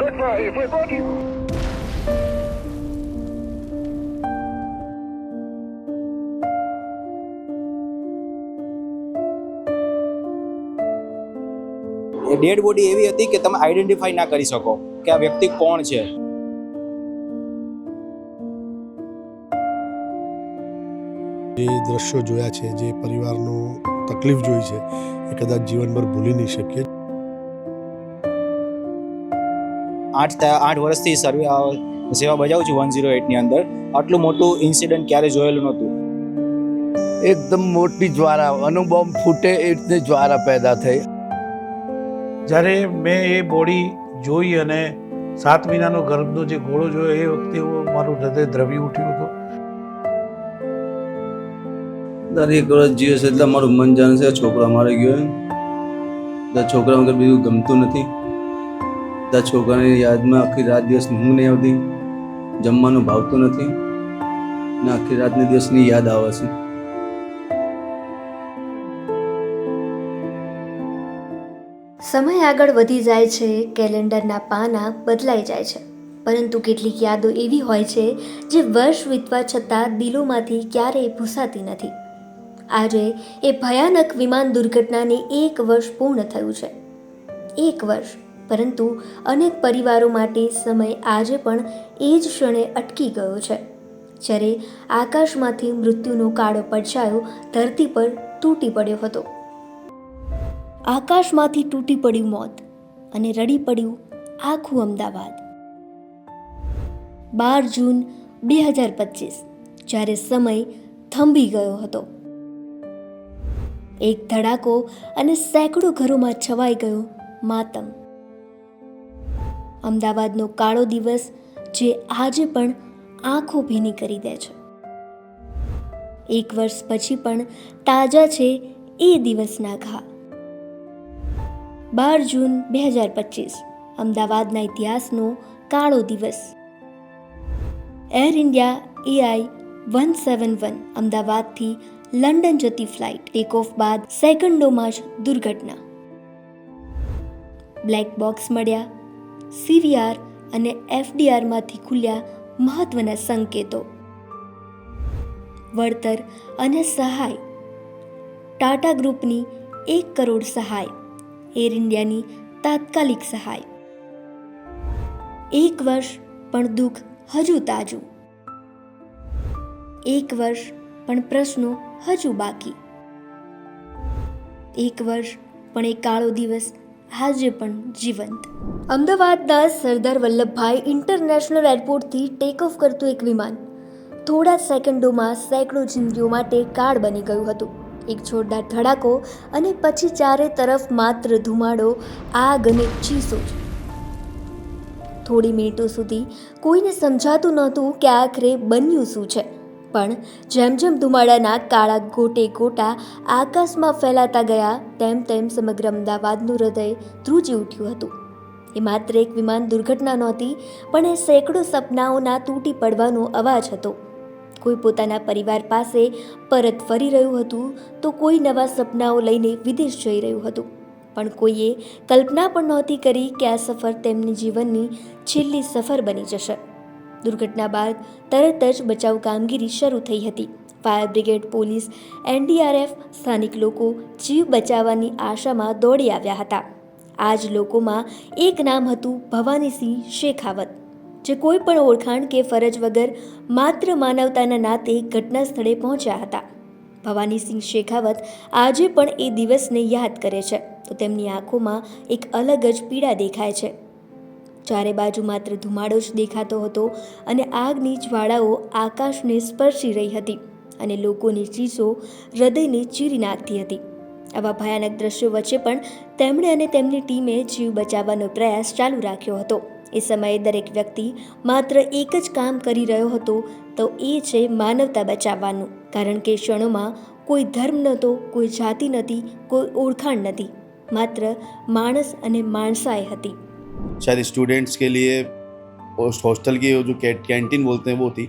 Goodbye, everybody. એ dead body એવી હતી કે તમે આઈડેન્ટિફાઈ ના કરી શકો કે આ વ્યક્તિ કોણ છે. જે દ્રશ્યો જોયા છે, જે પરિવારનો તકલીફ જોઈ છે, એ કદાચ જીવનભર ભૂલી નહીં શકીએ. 8 વર્ષથી સેવા બજાવું છું 108ની અંદર. આટલું મોટું ઇન્સિડન્ટ ક્યારે જોયેલું નહોતું. એકદમ મોટી જ્વાળા, અણુબોમ્બ ફૂટે એ રીતની જ્વાળા પેદા થઈ. જ્યારે મેં એ બોડી જોઈ અને 7 મહિનાનો ગર્ભનો જે ગોળો જોયો એ વખતે મારું હૃદય દ્રવી ઉઠ્યું હતું. 1 વર્ષ જીવે છે એટલે મારું મન જાણે છે છોકરા મારી ગયો. છોકરા વગર બીજું ગમતું નથી. છોકરાની યાદમાં આખી રાત દિવસ ઊંઘ નહીં આવતી, જમવાનું ભાવતું નથી ને આખી રાતની દિવસની યાદ આવે છે. સમય આગળ વધી જાય છે, કેલેન્ડરના પાના બદલાઈ જાય છે, પરંતુ કેટલીક યાદો એવી હોય છે જે વર્ષ વીતવા છતાં દિલોમાંથી ક્યારેય ભૂસાતી નથી. આજે એ ભયાનક વિમાન દુર્ઘટનાને 1 વર્ષ પૂર્ણ થયું છે. 1 વર્ષ, પરંતુ અનેક પરિવારો માટે સમય આજે પણ એ જ ક્ષણે અટકી ગયો છે, જ્યારે આકાશમાંથી મૃત્યુનો કાળો પડછાયો ધરતી પર તૂટી પડ્યો હતો. આકાશમાંથી તૂટી પડ્યું મોત અને રડી પડ્યું આખું અમદાવાદ. 12 જૂન 2025, જ્યારે સમય થંભી ગયો હતો. એક ધડાકો અને સેંકડો ઘરોમાં છવાઈ ગયો માતમ. અમદાવાદનો કાળો દિવસ જે આજે પણ આંખો ભીની કરી દે છે. 1 વર્ષ પછી પણ તાજા છે એ દિવસના ઘા. 12 જૂન 2025, અમદાવાદના ઇતિહાસનો કાળો દિવસ. એર ઇન્ડિયા AI 171 અમદાવાદથી લંડન જતી ફ્લાઇટ ટેક ઓફ બાદ સેકન્ડોમાં જ દુર્ઘટના. બ્લેક બોક્સ મળ્યા, CVR અને FDRમાંથી ખુલ્યા મહત્વના સંકેતો. વળતર અને સહાય. ટાટા ગ્રુપની 1 કરોડ સહાય, એર ઇન્ડિયાની તાત્કાલિક સહાય. 1 વર્ષ પણ દુઃખ હજુ તાજું. 1 વર્ષ પણ પ્રશ્નો હજુ બાકી. 1 વર્ષ પણ એ કાળો દિવસ આજે પણ જીવંત. અમદાવાદના સરદાર વલ્લભભાઈ ઇન્ટરનેશનલ એરપોર્ટથી ટેક ઓફ કરતું એક વિમાન થોડા સેકન્ડોમાં સેંકડો જિંદગીઓ માટે કાળ બની ગયું હતું. એક જોરદાર ધડાકો અને પછી ચારે તરફ માત્ર ધુમાડો, આગ અને ચીસો જ. થોડી મિનિટો સુધી કોઈને સમજાતું નહોતું કે આખરે બન્યું શું છે, પણ જેમ જેમ ધુમાડાના કાળા ગોટે ગોટા આકાશમાં ફેલાતા ગયા તેમ તેમ સમગ્ર અમદાવાદનું હૃદય ધ્રુજી ઉઠ્યું હતું. એ માત્ર એક વિમાન દુર્ઘટના નહોતી, પણ એ સેંકડો સપનાઓના તૂટી પડવાનો અવાજ હતો. કોઈ પોતાના પરિવાર પાસે પરત ફરી રહ્યું હતું, તો કોઈ નવા સપનાઓ લઈને વિદેશ જઈ રહ્યું હતું, પણ કોઈએ કલ્પના પણ નહોતી કરી કે આ સફર તેમની જીવનની છેલ્લી સફર બની જશે. દુર્ઘટના બાદ તરત જ બચાવ કામગીરી શરૂ થઈ હતી. ફાયર બ્રિગેડ, પોલીસ, NDRF, સ્થાનિક લોકો જીવ બચાવવાની આશામાં દોડી આવ્યા હતા. આ જ લોકોમાં એક નામ હતું ભવાનીસિંહ શેખાવત, જે કોઈ પણ ઓળખાણ કે ફરજ વગર માત્ર માનવતાના નાતે ઘટના સ્થળે પહોંચ્યા હતા. ભવાનીસિંહ શેખાવત આજે પણ એ દિવસને યાદ કરે છે તો તેમની આંખોમાં એક અલગ જ પીડા દેખાય છે. ચારે બાજુ માત્ર ધુમાડો જ દેખાતો હતો અને આગની જ્વાળાઓ આકાશને સ્પર્શી રહી હતી અને લોકોની ચીસો હૃદયને ચીરી નાખતી હતી. આવા ભયાનક દ્રશ્યો વચ્ચે પણ તેમણે અને તેમની ટીમે જીવ બચાવવાનો પ્રયાસ ચાલુ રાખ્યો હતો. એ સમયે દરેક વ્યક્તિ માત્ર એક જ કામ કરી રહ્યો હતો, તો એ છે માનવતા બચાવવાનું. કારણ કે ક્ષણોમાં કોઈ ધર્મ નહોતો, કોઈ જાતિ નથી, કોઈ ઓળખાણ નથી, માત્ર मानस અને मानसाई હતી. शायद स्टूडेंट्स के लिए हॉस्टल की जो कैंटीन बोलते हैं वो थी.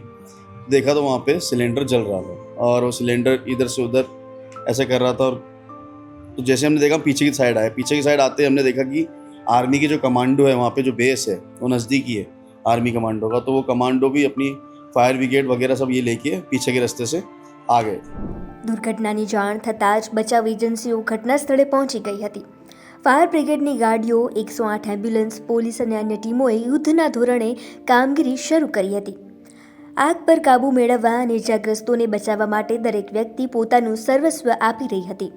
देखा तो वहाँ पे सिलेंडर जल रहा था और वो सिलेंडर इधर से उधर ऐसे कर रहा था. और तो जैसे हमने देखा पीछे की साइड आए, पीछे की साइड आते हमने देखा कि आर्मी के जो कमांडो है वहाँ पे जो बेस है वो नज़दीकी है आर्मी कमांडो का, तो वो कमांडो भी अपनी फायर ब्रिगेड वगैरह सब ये लेके पीछे के रास्ते से आ गए। દુર્ઘટનાની જાણ થતાં જ બચાવ એજન્સીઓ ઘટના સ્થળે પહોંચી ગઈ હતી. ફાયર બ્રિગેડની ગાડીઓ, 108 એમ્બ્યુલન્સ, પોલીસ અને અન્ય ટીમોએ યુદ્ધના ધોરણે કામગીરી શરૂ કરી હતી. આગ પર કાબૂ મેળવવા અને ઇજાગ્રસ્તોને બચાવવા માટે દરેક વ્યક્તિ પોતાનું સર્વસ્વ આપી રહી હતી.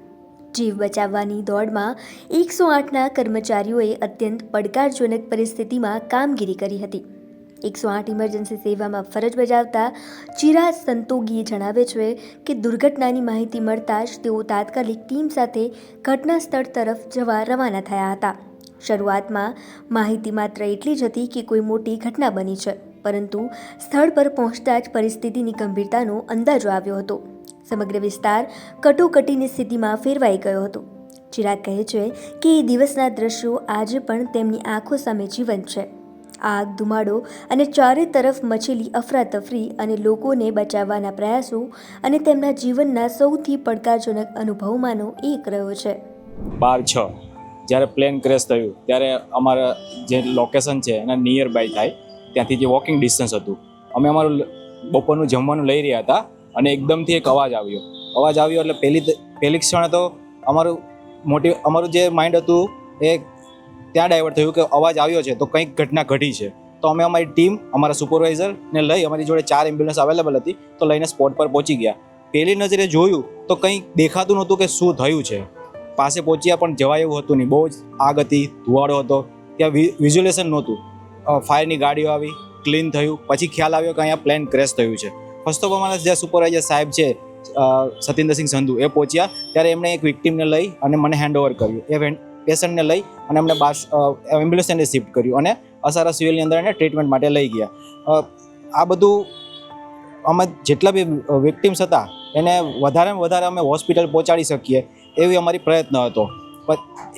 જીવ બચાવવાની દોડમાં 108ના કર્મચારીઓએ અત્યંત પડકારજનક પરિસ્થિતિમાં કામગીરી કરી હતી. 108 ઇમરજન્સી સેવામાં ફરજ બજાવતા ચિરાગ સંતોગીએ જણાવે છે કે દુર્ઘટનાની માહિતી મળતા જ તેઓ તાત્કાલિક ટીમ સાથે ઘટના સ્થળ તરફ જવા રવાના થયા હતા. શરૂઆતમાં માહિતી માત્ર એટલી જ હતી કે કોઈ મોટી ઘટના બની છે, પરંતુ સ્થળ પર પહોંચતા જ પરિસ્થિતિની ગંભીરતાનો અંદાજો આવ્યો હતો. સમગ્ર વિસ્તાર કટોકટીની સ્થિતિમાં ફેરવાઈ ગયો હતો. ચિરાગ કહે છે કે એ દિવસના દ્રશ્યો આજે પણ તેમની આંખો સામે જીવંત છે. આગ, ધુમાડો અને ચારે તરફ મચેલી અફરાતફરી અને લોકોને બચાવવાના પ્રયાસો અને તેમના જીવનના સૌથી પડકારજનક અનુભવમાંનો એક રહ્યો છે. 12/6 જ્યારે પ્લેન ક્રેશ થયું ત્યારે અમારા જે લોકેશન છે એના નિયર બાય થાય, ત્યાંથી જે વોકિંગ ડિસ્ટન્સ હતું, અમે અમારું બપોરનું જમવાનું લઈ રહ્યા હતા અને એકદમથી એક અવાજ આવ્યો એટલે પહેલી ક્ષણે તો અમારું જે માઇન્ડ હતું એ ત્યાં ડાયવર્ટ થયું કે અવાજ આવ્યો છે તો કંઈક ઘટના ઘટી છે. તો અમે અમારી ટીમ, અમારા સુપરવાઇઝરને લઈ, અમારી જોડે 4 એમ્બ્યુલન્સ અવેલેબલ હતી, તો લઈને સ્પોટ પર પહોંચી ગયા. પહેલી નજરે જોયું તો કંઈ દેખાતું નહોતું કે શું થયું છે. પાસે પહોંચ્યા પણ જવાય એવું હતું નહીં, બહુ જ આગ હતી, ધુવાડો હતો, ત્યાં વિઝ્યુલેશન નહોતું. ફાયરની ગાડીઓ આવી, ક્લીન થયું, પછી ખ્યાલ આવ્યો કે અહીંયા પ્લેન ક્રેશ થયું છે. ફર્સ્ટ ઓફ અમારા જે સુપરવાઇઝર સાહેબ છે સતિન્દરસિંહ સંધુ, એ પહોંચ્યા ત્યારે એમણે એક વિક્ટીમને લઈ અને મને હેન્ડઓવર કર્યું. એ પેશન્ટને લઈ અને એમને એમ્બ્યુલન્સને શિફ્ટ કર્યું અને અસારા સિવિલની અંદર એને ટ્રીટમેન્ટ માટે લઈ ગયા. આ બધું અમે જેટલા બી વિક્ટીમ્સ હતા એને વધારેમાં વધારે અમે હોસ્પિટલ પહોંચાડી શકીએ એવી અમારી પ્રયત્ન હતો.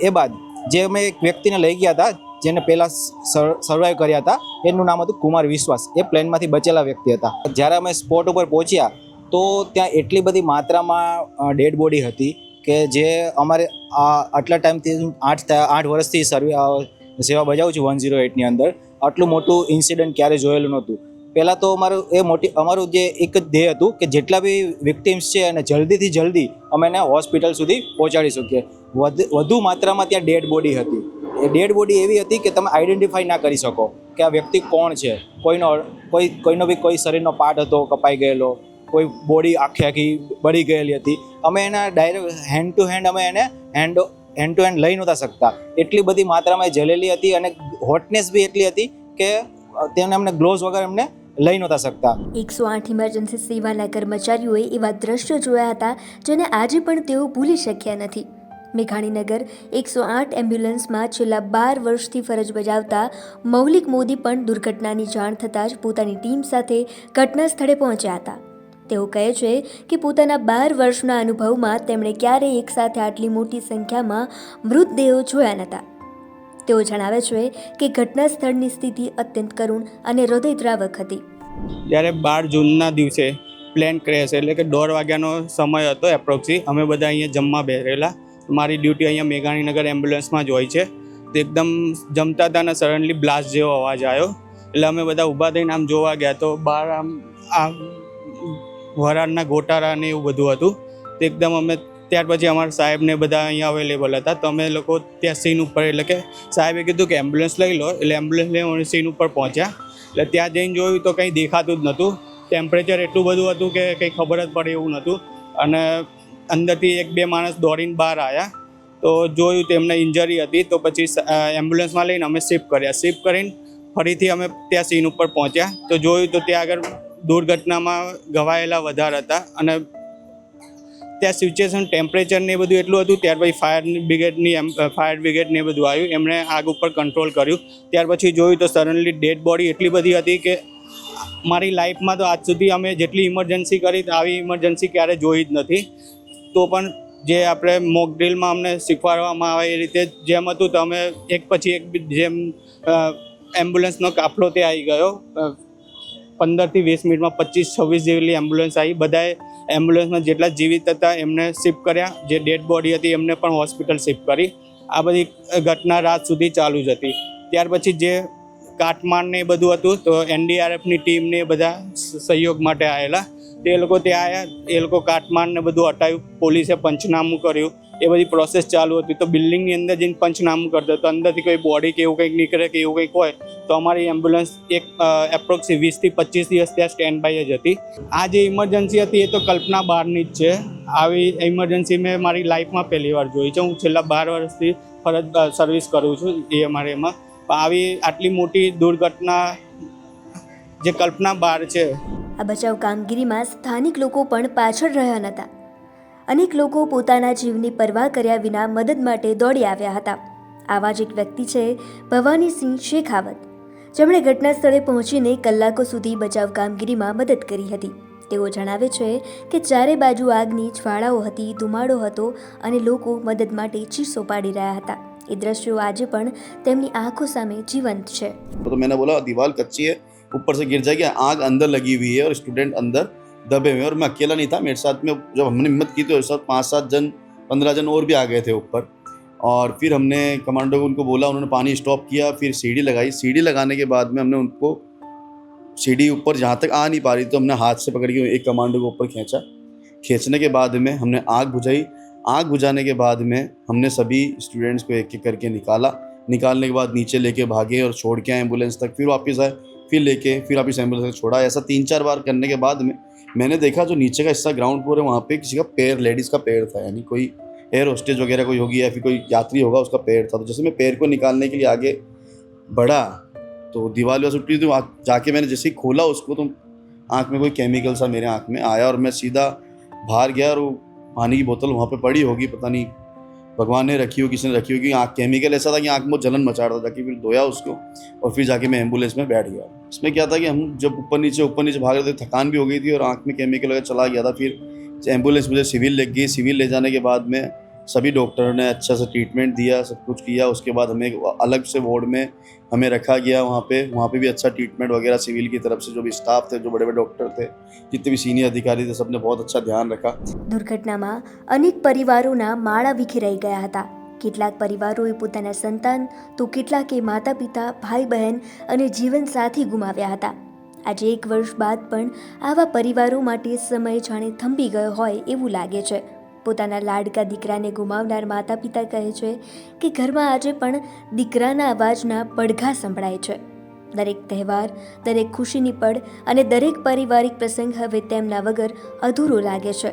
એ બાદ જે અમે એક વ્યક્તિને લઈ ગયા હતા જેને પહેલાં સર્વાઈવ કર્યા હતા, એનું નામ હતું કુમાર વિશ્વાસ. એ પ્લેનમાંથી બચેલા વ્યક્તિ હતા. જ્યારે અમે સ્પોટ ઉપર પહોંચ્યા તો ત્યાં એટલી બધી માત્રામાં ડેડ બોડી હતી કે જે અમારે આટલા ટાઈમથી 8 વર્ષથી સેવા બજાવું છું 108ની અંદર, આટલું મોટું ઇન્સિડન્ટ ક્યારેય જોયેલું નહોતું. પહેલાં તો અમારું જે એક જ ધ્યેય હતું કે જેટલા બી વિક્ટીમ્સ છે અને જલ્દીથી જલ્દી અમે એને હોસ્પિટલ સુધી પહોંચાડી શકીએ. વધુ માત્રામાં ત્યાં ડેડ બોડી હતી. એ ડેડ બોડી એવી હતી કે તમે આઈડેન્ટિફાઈ ના કરી શકો કે આ વ્યક્તિ કોણ છે. કોઈનો બી કોઈ શરીરનો પાર્ટ હતો કપાઈ ગયેલો, કોઈ બોડી આખી બળી ગયેલી હતી. અમે એના ડાયરેક્ટ હેન્ડ ટુ હેન્ડ લઈ નહોતા શકતા, એટલી બધી માત્રામાં જલેલી હતી અને હોટનેસ બી એટલી હતી કે તેને અમને ગ્લોવ્સ વગર એમને લઈ નહોતા શકતા. 108 ઇમરજન્સી સેવાના કર્મચારીઓએ એવા દ્રશ્યો જોયા હતા જેને આજે પણ તેઓ ભૂલી શક્યા નથી. મેઘાણીનગર 108 એમ્બ્યુલન્સમાં છેલ્લા 12 વર્ષથી ફરજ બજાવતા મૌલિક મોદી પણ દુર્ઘટનાની જાણ થતાં જ પોતાની ટીમ સાથે ઘટના સ્થળે પહોંચ્યા હતા. તેઓ કહે છે કે પોતાના 12 વર્ષના અનુભવમાં તેમણે ક્યારેય એકસાથે આટલી મોટી સંખ્યામાં મૃતદેહો જોયા નહોતા. તેઓ જણાવે છે કે ઘટના સ્થળની સ્થિતિ અત્યંત કરુણ અને હૃદયદ્રાવક હતી. જ્યારે 12 જૂનના દિવસે પ્લેન ક્રેશ એટલે કે 1:30 વાગ્યાનો સમય હતો એપ્રોક્સી. અમે બધા અહીંયા જમવા બેસેલા. મારી ડ્યુટી અહીંયા મેઘાણીનગર એમ્બ્યુલન્સમાં જ હોય છે. તો એકદમ જમતા હતા અને સડનલી બ્લાસ્ટ જેવો અવાજ આવ્યો. એટલે અમે બધા ઊભા થઈને આમ જોવા ગયા તો બહાર આમ વરાળના ગોટારા ને એવું બધું હતું. તો એકદમ અમે ત્યાર પછી અમારા સાહેબને બધા અહીંયા અવેલેબલ હતા. તો અમે લોકો ત્યાં સીન ઉપર, એટલે કે સાહેબે કીધું કે એમ્બ્યુલન્સ લઈ લો, એટલે એમ્બ્યુલન્સ લઈ અમે સીન ઉપર પહોંચ્યા. એટલે ત્યાં જઈને જોયું તો કંઈ દેખાતું જ નહોતું. ટેમ્પરેચર એટલું બધું હતું કે કંઈ ખબર જ પડે એવું નહોતું. અને અંદરથી 1-2 માણસ દોડીને બહાર આવ્યા તો જોયું તેમને ઇન્જરી હતી. તો પછી એમ્બ્યુલન્સમાં લઈને અમે શિફ્ટ કરીને ફરીથી અમે ત્યાં સીન ઉપર પહોંચ્યા તો જોયું તો ત્યાં આગળ દુર્ઘટનામાં ઘવાયેલા વધારે હતા. અને ત્યાં સિચ્યુએશન, ટેમ્પરેચર ને બધું એટલું હતું. ત્યાર પછી ફાયર બ્રિગેડ ને બધું આવ્યું, એમણે આગ ઉપર કંટ્રોલ કર્યું. ત્યાર પછી જોયું તો સડનલી ડેડ બોડી એટલી બધી હતી કે મારી લાઈફમાં તો આજ સુધી અમે જેટલી ઇમરજન્સી કરી આવી ઇમરજન્સી ક્યારે જોઈ જ નથી. તો પણ જે આપણે મોક ડ્રીલમાં અમને શીખવાડવામાં આવે એ રીતે જેમ હતું તો અમે એક પછી એક જેમ એમ્બ્યુલન્સનો કાફલો ત્યાં આવી ગયો. 15 થી 20 મિનિટમાં 25-26 જેટલી એમ્બ્યુલન્સ આવી. બધાએ એમ્બ્યુલન્સમાં જેટલા જીવિત હતા એમને શિફ્ટ કર્યા. જે ડેડ બોડી હતી એમને પણ હોસ્પિટલ શિફ્ટ કરી. આ બધી ઘટના રાત સુધી ચાલુ જ હતી. ત્યાર પછી જે કાટમાળ ને એ બધું હતું તો એનડીઆરએફની ટીમને બધા સહયોગ માટે આવેલા. તે લોકો ત્યાં આવ્યા, એ લોકો કાટમાળ ને બધું હટાવ્યું, પોલીસે પંચનામું કર્યું, એ બધી પ્રોસેસ ચાલુ હતી. તો બિલ્ડિંગની અંદર જઈને પંચનામું કરતો તો અંદરથી કોઈ બોડી કે એવું કંઈક નીકળે કે એવું કંઈક હોય તો અમારી એમ્બ્યુલન્સ એક એપ્રોક્સી 20 થી 25 દિવસ ત્યાં સ્ટેન્ડ બાય જ હતી. આ જે ઇમરજન્સી હતી એ તો કલ્પના બહારની જ છે. આવી ઇમરજન્સી મેં મારી લાઈફમાં પહેલી વાર જોઈ છે. હું છેલ્લા 12 વર્ષથી સર્વિસ કરું છું એ અમારે એમાં. આવી આટલી મોટી દુર્ઘટના જે કલ્પના બહાર છે. આ બચાવ કામગીરીમાં સ્થાનિક લોકો પણ પાછળ રહ્યા નહોતા. અનેક લોકો પોતાના જીવની પરવા કર્યા વિના મદદ માટે દોડી આવ્યા હતા. આવા જ એક વ્યક્તિ છે ભવાનીસિંહ શેખાવત, જેમણે ઘટના સ્થળે પહોંચીને કલાકો સુધી બચાવ કામગીરીમાં મદદ કરી હતી. તેઓ જણાવે છે કે ચારે બાજુ આગની જ્વાળાઓ હતી, ધુમાડો હતો અને લોકો મદદ માટે ચીસો પાડી રહ્યા હતા. એ દ્રશ્યો આજે પણ તેમની આંખો સામે જીવંત છે. तो मैंने बोला दीवार कच्ची है, ऊपर से गिर जाएगी. आग अंदर लगी हुई है और स्टूडेंट अंदर दबे हुए हैं और मैं अकेला नहीं था. मेरे साथ में जब हमने हिम्मत की तो साथ 5-7 जन 15 जन और भी आ गए थे ऊपर. और फिर हमने कमांडो को उनको बोला, उन्होंने पानी स्टॉप किया, फिर सीढ़ी लगाई. सीढ़ी लगाने के बाद में हमने उनको सीढ़ी ऊपर जहाँ तक आ नहीं पा रही तो हमने हाथ से पकड़ के एक कमांडो को ऊपर खींचा. खींचने के बाद में हमने आग बुझाई. आग बुझाने के बाद में हमने सभी स्टूडेंट्स को एक एक करके निकाला. निकालने के बाद नीचे लेके भागे और छोड़ के आए एम्बुलेंस तक. फिर वापस आए, फिर लेके फिर वापस एम्बुलेंस तक छोड़ा. ऐसा 3-4 बार करने के बाद में मैंने देखा जो नीचे का हिस्सा ग्राउंड फ्लोर है वहाँ पे किसी का पैर, लेडीज़ का पैर था. यानी कोई एयर होस्टेज वगैरह कोई होगी या फिर कोई यात्री होगा उसका पैर था. तो जैसे मैं पैर को निकालने के लिए आगे बढ़ा तो दीवार वहाँ टूटी. तो जाके मैंने जैसे ही खोला उसको तो आँख में कोई केमिकल सा मेरे आँख में आया और मैं सीधा बाहर गया. और वो पानी की बोतल वहाँ पे पड़ी होगी, पता नहीं भगवान ने रखी हो, किसी ने रखी होगी. आँख केमिकल ऐसा था कि आँख में जलन मचा रहा था. कि फिर धोया उसको और फिर जाके मैं एम्बुलेंस में बैठ गया. इसमें क्या था कि हम जब ऊपर नीचे भाग रहे थे, थकान भी हो गई थी और आँख में केमिकल वगैरह चला गया था. फिर एम्बुलेंस मुझे सिविल ले गई. सिविल ले जाने के बाद में सभी डॉक्टरों ने अच्छा से ट्रीटमेंट दिया, सब कुछ किया. उसके बाद हमें अलग से वार्ड में हमें रखा गया. वहाँ पे भी अच्छा ट्रीटमेंट वगैरह सिविल की तरफ से जो भी स्टाफ थे, जो बड़े बड़े डॉक्टर थे, जितने भी सीनियर अधिकारी थे, सबने बहुत अच्छा ध्यान रखा. દુર્ઘટનામાં અનેક પરિવારોના માળા વિખેરાઈ ગયા હતા. કેટલાક પરિવારોએ પોતાના સંતાન તો કેટલાકે માતા પિતા, ભાઈ બહેન અને જીવનસાથી ગુમાવ્યા હતા. આજે 1 વર્ષ બાદ પણ આવા પરિવારો માટે સમય જાણે થંભી ગયો હોય એવું લાગે છે. પોતાના લાડકા દીકરાને ગુમાવનાર માતા પિતા કહે છે કે ઘરમાં આજે પણ દીકરાના અવાજના પડઘા સંભળાય છે. દરેક તહેવાર, દરેક ખુશીની પળ અને દરેક પારિવારિક પ્રસંગ હવે તેમના વગર અધૂરો લાગે છે.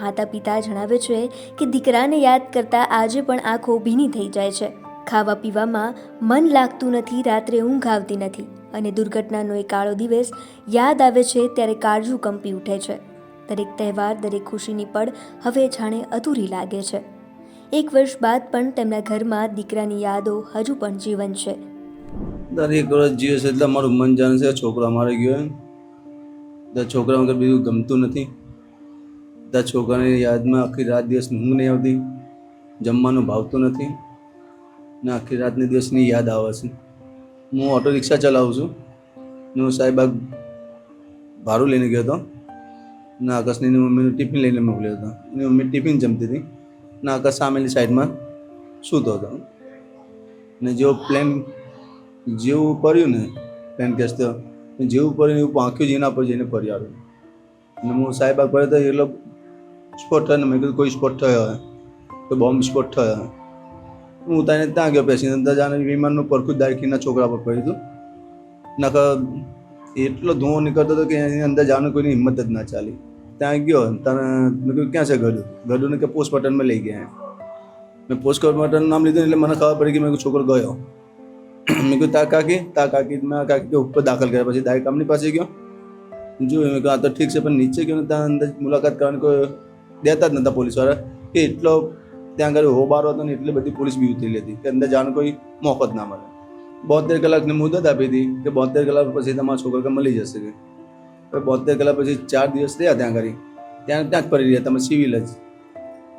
માતા પિતા જણાવે છે કે દીકરાને યાદ કરતાં આજે પણ આંખો ભીની થઈ જાય છે. ખાવા પીવામાં મન લાગતું નથી, રાત્રે ઊંઘ આવતી નથી અને દુર્ઘટનાનો એ કાળો દિવસ યાદ આવે છે ત્યારે કાળજું કંપી ઉઠે છે. દરેક તહેવાર, દરેક ખુશીની પળ હવે જાણે અધૂરી લાગે છે. 1 વર્ષ બાદ પણ તેમના ઘરમાં દીકરાની યાદો હજુ પણ જીવંત છે. દરેક વર્ષ જીવે છે એટલે મારું મન જાણે છે છોકરા મારી ગયો. છોકરા વગર બીજું ગમતું નથી. છોકરાની યાદમાં આખી રાત દિવસ ઊંઘ નહીં આવતી, જમવાનું ભાવતું નથી ને આખી રાતની દિવસની યાદ આવે છે. હું ઓટો રિક્ષા ચલાવું છું ને હું સાહેબાગ ભાડું લઈને ગયો હતો ને આકાશની મમ્મીનું ટિફિન લઈને મોકલ્યો હતો. એની મમ્મી ટિફિન જમતી હતી ને આકાશ સામેની સાઈડમાં સૂતો હતો ને જેવું પડ્યું ને પ્લેન કેસ તો જેવું પડ્યું એવું પાંખ્યું જેના પર જઈને પડી આવ્યું. અને હું સાહેબાગ પડ્યો તો એટલો સ્પોટ થયો ને મેં કીધું કોઈ સ્પોટ થયો હોય, કોઈ બોમ્બ સ્પોટ થયો હોય. હું ત્યાં ગયો પેસેન્જર જાણે વિમાનનું પરખું દાયકીના છોકરા પર પડ્યું હતું. નકર એટલો ધુઓ નીકળતો હતો કે એની અંદર જવાનું કોઈની હિંમત જ ના ચાલી. ત્યાં ગયો તને મેં કહ્યું ક્યાં છે ગઢુને કે પોસ્ટમોર્ટમમાં લઈ ગયા. મેં પોસ્ટમોર્ટમનું નામ લીધું એટલે મને ખબર પડી કે મેં છોકરો ગયો. મેં કહ્યું તાર કાકી મેં કાકી કે ઉપર દાખલ કર્યા. પછી દાય કામની પાસે ગયો, જોયું મેં કહ્યું આ તો ઠીક છે, પણ નીચે ગયો ને ત્યાં અંદર મુલાકાત કરવાની કોઈ દેતા જ નહોતા પોલીસવાળા. કે એટલો ત્યાં આગળ હોબારો હતો ને એટલી બધી પોલીસ બી ઉતરેલી હતી કે અંદર જવાનું કોઈ મોકો જ ના મળે. 72 કલાકની મુદત આપી હતી કે 72 કલાક પછી તમારા છોકરા મળી જશે. કે 72 કલાક પછી 4 દિવસ રહ્યા ત્યાં આગળ, ત્યાં જ પડી રહ્યા. તમે સિવિલ જ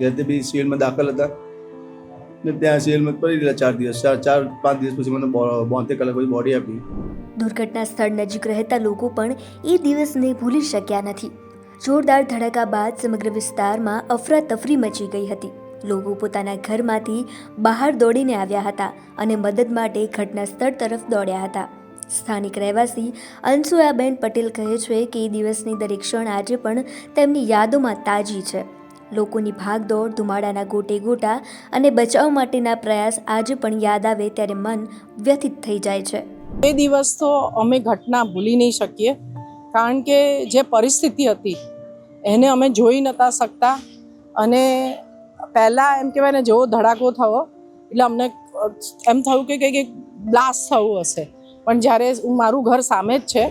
ઘરેથી બી સિવિલમાં દાખલ હતા ને ત્યાં સિવિલમાં પડી રહ્યા 4 દિવસ. 4-5 દિવસ પછી મને 72 કલાક પછી બોડી આપી. દુર્ઘટના સ્થળ નજીક રહેતા લોકો પણ એ દિવસને ભૂલી શક્યા નથી. જોરદાર ધડાકા બાદ સમગ્ર વિસ્તારમાં અફરાતફરી મચી ગઈ હતી. લોકો પોતાના ઘરમાંથી બહાર દોડીને આવ્યા હતા અને મદદ માટે ઘટના સ્થળ તરફ દોડ્યા હતા. સ્થાનિક રહેવાસી અનસુયાબેન પટેલ કહે છે કે એ દિવસની દરેક ક્ષણ આજે પણ તેમની યાદોમાં તાજી છે. લોકોની ભાગદોડ, ધુમાડાના ગોટે ગોટા અને બચાવ માટેના પ્રયાસ આજે પણ યાદ આવે ત્યારે મન વ્યથિત થઈ જાય છે. એ દિવસ તો અમે ઘટના ભૂલી નહીં શકીએ, કારણ કે જે પરિસ્થિતિ હતી એને અમે જોઈ નહોતા શકતા. અને પહેલાં એમ કહેવાય ને, જેવો ધડાકો થયો એટલે અમને એમ થયું કે કંઈક બ્લાસ્ટ થયું હશે. પણ જ્યારે મારું ઘર સામે જ છે,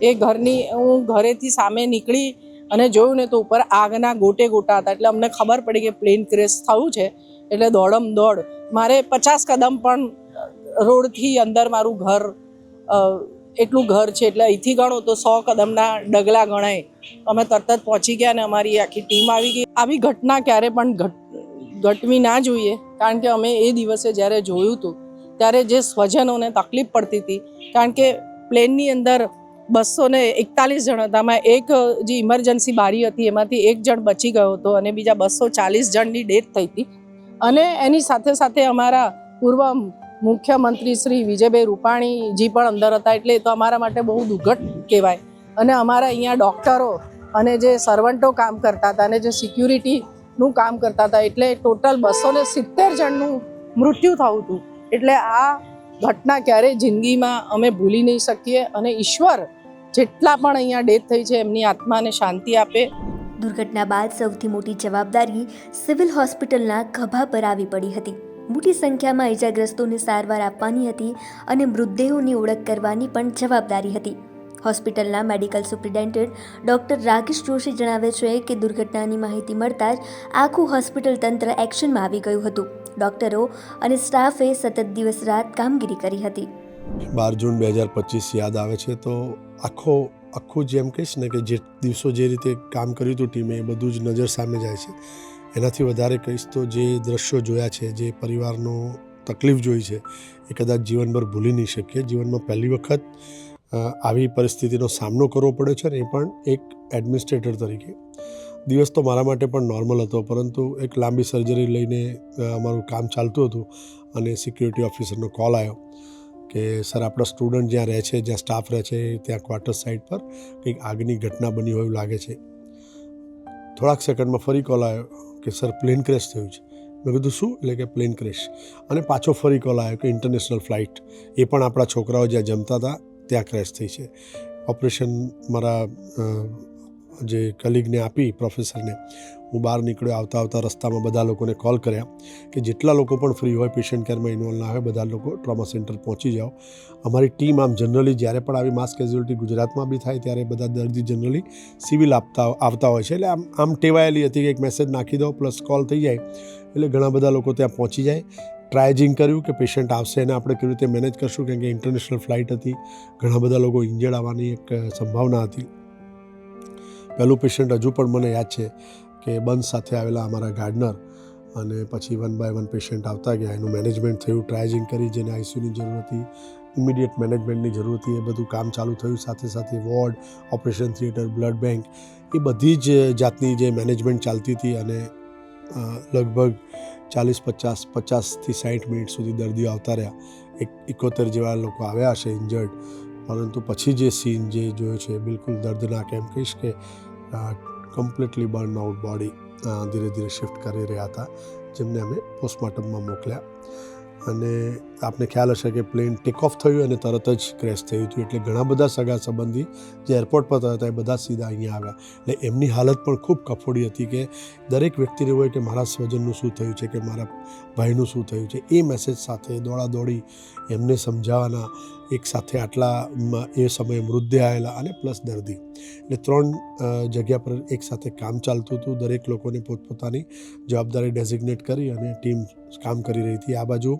એ ઘરની હું ઘરેથી સામે નીકળી અને જોયું ને તો ઉપર આગના ગોટે ગોટા હતા. એટલે અમને ખબર પડી કે પ્લેન ક્રેશ થયું છે. એટલે દોડમ દોડ, મારે 50 કદમ પણ રોડથી અંદર મારું ઘર, એટલું ઘર છે, એટલે અહીંથી ગણો તો 100 કદમના ડગલા ગણાય. અમે તરત જ પહોંચી ગયા અને અમારી આખી ટીમ આવી ગઈ. આવી ઘટના ક્યારે પણ ઘટવી ના જોઈએ, કારણ કે અમે એ દિવસે જ્યારે જોયું હતું ત્યારે જે સ્વજનોને તકલીફ પડતી હતી, કારણ કે પ્લેનની અંદર 241 જણ હતા. એમાં એક જે ઇમરજન્સી બારી હતી એમાંથી 1 જણ બચી ગયો હતો અને બીજા 240 જણની ડેથ થઈ હતી. અને એની સાથે સાથે અમારા પૂર્વ મુખ્યમંત્રી શ્રી વિજયભાઈ રૂપાણીજી પણ અંદર હતા. એટલે એ તો અમારા માટે બહુ દુઃખદ કહેવાય. અને અમારા અહીંયા ડૉક્ટરો અને જે સર્વન્ટો કામ કરતા હતા અને જે સિક્યુરિટીનું કામ કરતા હતા, એટલે ટોટલ 270 જણનું મૃત્યુ થયું હતું. એટલે આ ઘટના ક્યારેય જિંદગીમાં અમે ભૂલી નહીં શકીએ. અને ઈશ્વર જેટલા પણ અહીંયા ડેથ થઈ છે એમની આત્માને શાંતિ આપે. દુર્ઘટના બાદ સૌથી મોટી જવાબદારી સિવિલ હોસ્પિટલના ખભા પર આવી પડી હતી. મોટી સંખ્યામાં ઇજાગ્રસ્તોને સારવાર આપવાની હતી અને મૃતદેહોની ઓળખ કરવાની પણ જવાબદારી હતી. હોસ્પિટલના medical superintendent doctor Rakesh Joshi જણાવે છે કે દુર્ઘટનાની માહિતી મળતા જ આખું હોસ્પિટલ તંત્ર એક્શનમાં આવી ગયું હતું. ડૉક્ટરો અને સ્ટાફે સતત દિવસ રાત કામગીરી કરી હતી. 12 જૂન 2025 યાદ આવે છે તો આખું જેમ કહીશ ને કે જે દિવસો જે રીતે કામ કર્યું હતું ટીમે, એ બધું જ નજર સામે જાય છે. એનાથી વધારે કહીશ તો જે દ્રશ્યો જોયા છે, જે પરિવારનો તકલીફ જોઈ છે, એ કદાચ જીવનભર ભૂલી નહીં શકીએ. જીવનમાં પહેલી વખત આવી પરિસ્થિતિનો સામનો કરવો પડ્યો છે ને, એ પણ એક એડમિનિસ્ટ્રેટર તરીકે. દિવસ તો મારા માટે પણ નોર્મલ હતો, પરંતુ એક લાંબી સર્જરી લઈને અમારું કામ ચાલતું હતું અને સિક્યુરિટી ઓફિસરનો કોલ આવ્યો કે સર, આપણા સ્ટુડન્ટ જ્યાં રહે છે, જ્યાં સ્ટાફ રહે છે, ત્યાં ક્વાર્ટર સાઇડ પર કંઈક આગની ઘટના બની હોય એવું લાગે છે. થોડાક સેકન્ડમાં ફરી કોલ આવ્યો કે સર, પ્લેન ક્રેશ થયું છે. મેં કીધું શું? એટલે કે પ્લેન ક્રેશ. અને પાછો ફરી કોલ આવ્યો કે ઇન્ટરનેશનલ ફ્લાઇટ, એ પણ આપણા છોકરાઓ જ્યાં જમતા હતા ત્યાં ક્રેશ થઈ છે. ઓપરેશન મારા જે કલીગને આપી, પ્રોફેસરને, હું બહાર નીકળ્યો. આવતા રસ્તામાં બધા લોકોને કોલ કર્યા કે જેટલા લોકો પણ ફ્રી હોય, પેશન્ટ કેરમાં ઇન્વોલ્વ ના હોય, બધા લોકો ટ્રોમા સેન્ટર પહોંચી જાઓ. અમારી ટીમ આમ જનરલી જ્યારે પણ આવી માસ કેઝ્યુઅલિટી ગુજરાતમાં બી થાય ત્યારે બધા દર્દી જનરલી સિવિલ આવતા હોય છે. એટલે આમ ટેવાયેલી હતી કે એક મેસેજ નાખી દો પ્લસ કોલ થઈ જાય, એટલે ઘણા બધા લોકો ત્યાં પહોંચી જાય. ટ્રાયજિંગ કર્યું કે પેશન્ટ આવશે અને આપણે કેવી રીતે મેનેજ કરશું, કેમ કે ઇન્ટરનેશનલ ફ્લાઇટ હતી, ઘણા બધા લોકો ઇન્જર્ડ આવવાની એક સંભાવના હતી. પહેલું પેશન્ટ હજુ પણ મને યાદ છે કે બંધ સાથે આવેલા અમારા ગાર્ડનર, અને પછી 1 બાય 1 પેશન્ટ આવતા ગયા. એનું મેનેજમેન્ટ થયું, ટ્રાયજિંગ કરી, જેને આઈસીયુની જરૂર હતી, ઇમિડિયેટ મેનેજમેન્ટની જરૂર હતી, એ બધું કામ ચાલુ થયું. સાથે સાથે ward, operation theatre, blood bank, એ બધી જ જાતની જે મેનેજમેન્ટ ચાલતી હતી. અને લગભગ 50થી 60 મિનિટ સુધી દર્દીઓ આવતા રહ્યા. 71 જેવા લોકો આવ્યા હશે ઇન્જર્ડ, પરંતુ પછી જે સીન જે જોયો છે બિલકુલ દર્દનાક. એમ કહીશ કે કમ્પ્લીટલી બર્ન આઉટ બોડી ધીરે ધીરે શિફ્ટ કરી રહ્યા હતા, જેમને અમે પોસ્ટમોર્ટમમાં મોકલ્યા. અને આપને ખ્યાલ હશે કે પ્લેન ટેક ઓફ થયું અને તરત જ ક્રેશ થયું હતું. એટલે ઘણા બધા સગા સંબંધી જે એરપોર્ટ પર હતા એ બધા સીધા અહીંયા આવ્યા. એટલે એમની હાલત પણ ખૂબ કફોડી હતી કે દરેક વ્યક્તિને હોય કે મારા સ્વજનનું શું થયું છે, કે મારા ભાઈનું શું થયું છે. એ મેસેજ સાથે દોડાદોડી એમને સમજાવવાના, એક સાથે આટલા એ સમયે મૃતદેહ આવેલા અને પ્લસ દર્દી, એટલે 3 જગ્યા પર એક સાથે કામ ચાલતું હતું. દરેક લોકોને પોતપોતાની જવાબદારી ડેઝિગ્નેટ કરી અને ટીમ કામ કરી રહી હતી. આ બાજુ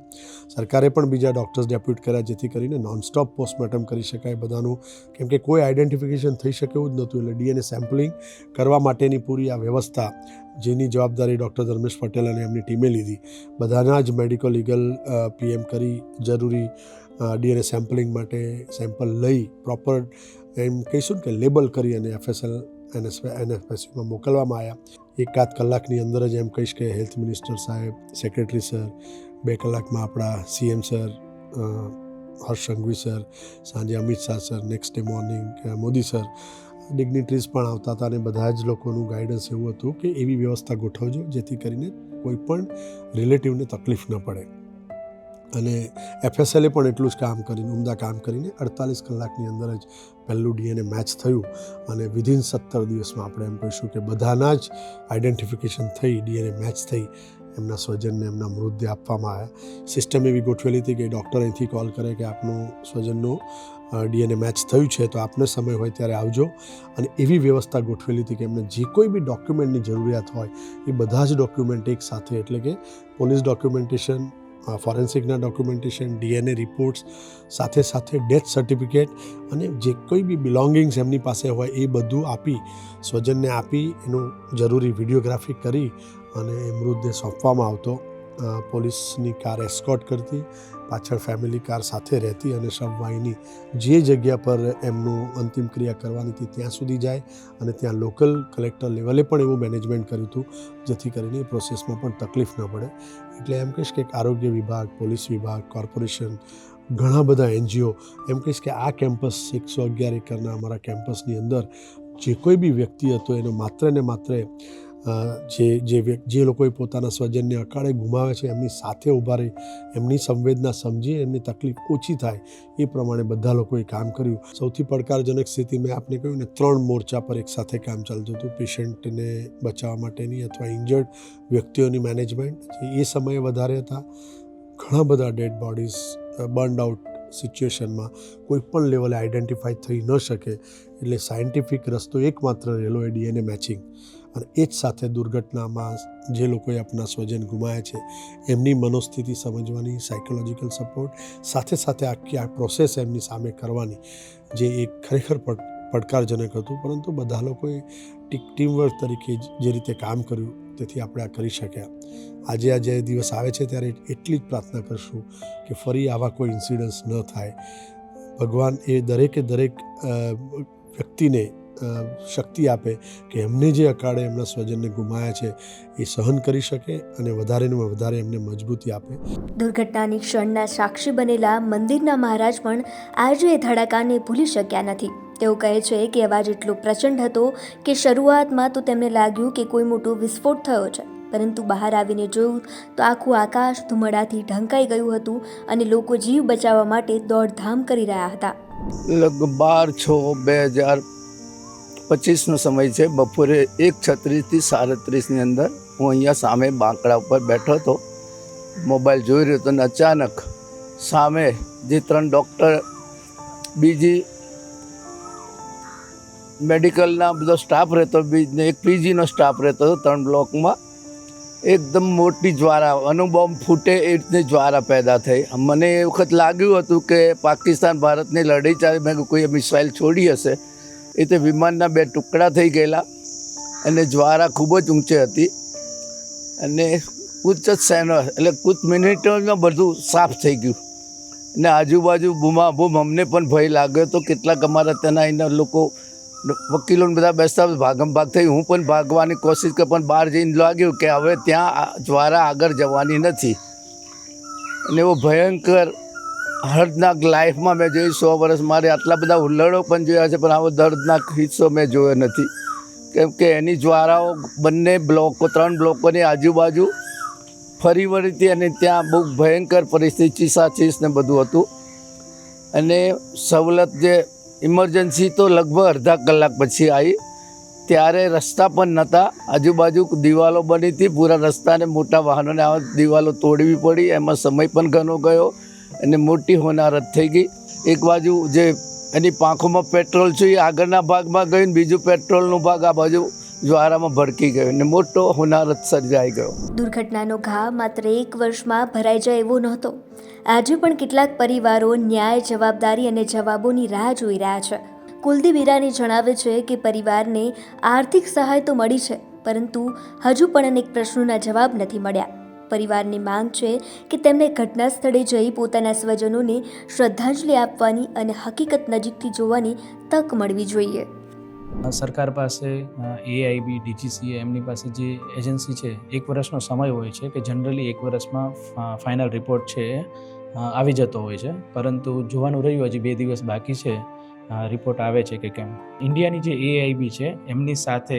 સરકારે પણ બીજા ડૉક્ટર્સ ડેપ્યુટ કર્યા, જેથી કરીને નોનસ્ટોપ પોસ્ટમોર્ટમ કરી શકાય બધાનું, કેમ કે કોઈ આઈડેન્ટિફિકેશન થઈ શકે એવું જ નહોતું. એટલે ડીએનએ સેમ્પલિંગ કરવા માટેની પૂરી આ વ્યવસ્થા, જેની જવાબદારી ડૉક્ટર ધર્મેશ પટેલ અને એમની ટીમે લીધી. બધાના જ મેડિકલ લીગલ પીએમ કરી, જરૂરી ડીએનએ સેમ્પલિંગ માટે સેમ્પલ લઈ, પ્રોપર એમ કહીશું ને કે લેબલ કરી અને FSL NFSમાં મોકલવામાં આવ્યા. એકાદ કલાકની અંદર જ એમ કહીશ કે હેલ્થ મિનિસ્ટર સાહેબ, સેક્રેટરી સર, 2 કલાકમાં આપણા CM sir, Harsh Sanghavi sir, સાંજે Amit Shah sir, next day morning Modi sir, dignitaries પણ આવતા હતા અને બધા જ લોકોનું ગાઈડન્સ એવું હતું કે એવી વ્યવસ્થા ગોઠવજો જેથી કરીને કોઈ પણ રિલેટિવને તકલીફ ન પડે. અને FSLએ પણ એટલું જ કામ કરીને, ઉમદા કામ કરીને 48 કલાકની અંદર જ પહેલું DNA મેચ થયું અને વિધિન 17 દિવસમાં આપણે એમ કહીશું કે બધાના જ આઈડેન્ટિફિકેશન થઈ, DNA મેચ થઈ, એમના સ્વજનને એમના મૃતદેહ આપવામાં આવ્યા. સિસ્ટમ એવી ગોઠવેલી હતી કે ડૉક્ટર અહીંથી કોલ કરે કે આપનું સ્વજનનું DNA મેચ થયું છે તો આપને સમય હોય ત્યારે આવજો. અને એવી વ્યવસ્થા ગોઠવેલી હતી કે એમને જે કોઈ બી ડોક્યુમેન્ટની જરૂરિયાત હોય એ બધા જ ડોક્યુમેન્ટ એક સાથે, એટલે કે પોલીસ ડોક્યુમેન્ટેશન, ફોરેન્સિકના ડોક્યુમેન્ટેશન, DNA રિપોર્ટ્સ, સાથે સાથે ડેથ સર્ટિફિકેટ અને જે કોઈ બી બિલોંગિંગ્સ એમની પાસે હોય એ બધું આપી, સ્વજનને આપી, એનું જરૂરી વિડીયોગ્રાફી કરી અને મૃતદેહ સોંપવામાં આવતો. પોલીસની કાર એસ્કોર્ટ કરતી, પાછળ ફેમિલી કાર સાથે રહેતી અને શવવાહિની જે જગ્યા પર એમનું અંતિમ ક્રિયા કરવાની હતી ત્યાં સુધી જાય. અને ત્યાં લોકલ કલેક્ટર લેવલે પણ એવું મેનેજમેન્ટ કર્યું હતું જેથી કરીને એ પ્રોસેસમાં પણ તકલીફ ન પડે. એટલે એમ કહીશ કે આરોગ્ય વિભાગ, પોલીસ વિભાગ, કોર્પોરેશન, ઘણા બધા NGO, એમ કહીશ કે આ કેમ્પસ 111 એકરના અમારા કેમ્પસની અંદર જે કોઈ બી વ્યક્તિ હતો એનો માત્ર ને માત્ર જે લોકોએ પોતાના સ્વજનને અકાળે ગુમાવે છે એમની સાથે ઊભા રહી, એમની સંવેદના સમજી, એમની તકલીફ ઓછી થાય એ પ્રમાણે બધા લોકોએ કામ કર્યું. સૌથી પડકારજનક સ્થિતિ મેં આપને કહ્યું ને, 3 મોરચા પર એક સાથે કામ ચાલતું હતું. પેશન્ટને બચાવવા માટેની અથવા ઇન્જર્ડ વ્યક્તિઓની મેનેજમેન્ટ એ સમયે વધારે હતા. ઘણા બધા ડેડ બોડીઝ બર્ન્ડ આઉટ સિચ્યુએશનમાં કોઈ પણ લેવલે આઈડેન્ટિફાઈ થઈ ન શકે એટલે સાયન્ટિફિક રસ્તો એકમાત્ર રહેલો એ DNA મેચિંગ. અને એ જ સાથે દુર્ઘટનામાં જે લોકોએ આપણા સ્વજન ગુમાયા છે એમની મનોસ્થિતિ સમજવાની, સાયકોલોજીકલ સપોર્ટ, સાથે સાથે આખી આ પ્રોસેસ એમની સામે કરવાની, જે એક ખરેખર પડકારજનક હતું. પરંતુ બધા લોકોએ ટીમવર્ક તરીકે જે રીતે કામ કર્યું તેથી આપણે આ કરી શક્યા. આજે આ જે દિવસ આવે છે ત્યારે એટલી જ પ્રાર્થના કરશું કે ફરી આવા કોઈ ઇન્સિડન્ટ્સ ન થાય. ભગવાન એ દરેકે દરેક વ્યક્તિને શક્તિ આપે કે એમને જે અકાળે એમના સ્વજનને ગુમાયા છે એ સહન કરી શકે અને વધારેને વધારે એમને મજબૂતી આપે. દુર્ઘટનાની ક્ષણના સાક્ષી બનેલા મંદિરના મહારાજ પણ આજે એ ધડાકાને ભૂલી શક્યા નથી. તેઓ કહે છે કે અવાજ એટલો પ્રચંડ હતો કે શરૂઆતમાં તો તેમને લાગ્યું કે કોઈ મોટો વિસ્ફોટ થયો છે, પરંતુ બહાર આવીને જોયું તો આખું આકાશ ધુમાડાથી ઢંકાઈ ગયું હતું અને લોકો જીવ બચાવવા માટે દોડધામ કરી રહ્યા હતા. લગભગ 12/6/2025નો સમય છે. બપોરે 1:36 થી 37ની અંદર હું અહીંયા સામે બાંકડા ઉપર બેઠો હતો, મોબાઈલ જોઈ રહ્યો હતો અને અચાનક સામે જે 3 ડૉક્ટર, બીજી મેડિકલના બધો સ્ટાફ રહેતો, બીજને એક PGનો સ્ટાફ રહેતો હતો, 3 બ્લોકમાં એકદમ મોટી જ્વાળા, અણુબોમ્બ ફૂટે એ રીતની જ્વાળા પેદા થઈ. મને એ વખત લાગ્યું હતું કે પાકિસ્તાન ભારતની લડાઈ ચાલે, મેં કોઈએ મિસાઇલ છોડી હશે. એ તે વિમાનના 2 ટુકડા થઈ ગયેલા અને જ્વાળા ખૂબ જ ઊંચી હતી અને કુછ જ સેનો એટલે કુછ મિનિટોમાં બધું સાફ થઈ ગયું અને આજુબાજુ બૂમાબૂમ. અમને પણ ભય લાગ્યો તો કેટલાક અમારા ત્યાંના એના લોકો, વકીલોને બધા બેસતા ભાગમ ભાગ થઈ. હું પણ ભાગવાની કોશિશ કરી પણ બહાર જઈને લાગ્યું કે હવે ત્યાં જ્વાળા આગળ જવાની નથી. અને એવો ભયંકર દર્દનાક લાઈફમાં મેં જોઈ 100 વર્ષ મારે આટલા બધા હુલ્લડો પણ જોયા છે પણ આવો દર્દનાક હિસ્સો મેં જોયો નથી. કેમ કે એની જ્વાળાઓ બંને બ્લોકો, 3 બ્લોકોની આજુબાજુ ફરી વળીથી અને ત્યાં બહુ ભયંકર પરિસ્થિતિ, ચીસાચીસ ને બધું હતું. અને સવલત જે ઇમરજન્સી તો લગભગ અડધા કલાક પછી આવી, ત્યારે રસ્તા પણ નહોતા, આજુબાજુ દિવાલો બની હતી પૂરા રસ્તાને, મોટા વાહનોને આ દિવાલો તોડવી પડી. એમાં સમય પણ ઘણો ગયો અને મોટી હોનારત થઈ ગઈ. એક બાજુ જે એની પાંખોમાં પેટ્રોલ છે એ આગળના ભાગમાં ગયું ને બીજું પેટ્રોલનું ભાગ આ બાજુ જ્વાળામાં ભડકી ગયો અને મોટો હોનારત સર્જાઈ ગયો. દુર્ઘટનાનો ઘા માત્ર 1 વર્ષમાં ભરાઈ જાય એવો નહોતો. આજે પણ કેટલાક પરિવારો ન્યાય, જવાબદારી અને જવાબોની રાહ જોઈ રહ્યા છે. કુલદીપ ઈરાની જણાવે છે કે પરિવારને આર્થિક સહાય તો મળી છે, પરંતુ હજુ પણ અનેક પ્રશ્નોના જવાબ નથી મળ્યા. પરિવારની માંગ છે કે તેમને ઘટના સ્થળે જઈ પોતાના સ્વજનોને શ્રદ્ધાંજલિ આપવાની અને હકીકત નજીકથી જોવાની તક મળવી જોઈએ. સરકાર પાસે AIB DGCA એમની પાસે જે એજન્સી છે 1 વર્ષનો સમય હોય છે કે જનરલી 1 વર્ષમાં ફાઇનલ રિપોર્ટ છે આવી જતો હોય છે, પરંતુ જોવાનું રહ્યું હજી 2 દિવસ બાકી છે રિપોર્ટ આવે છે કે કેમ. ઇન્ડિયાની જે AIB છે એમની સાથે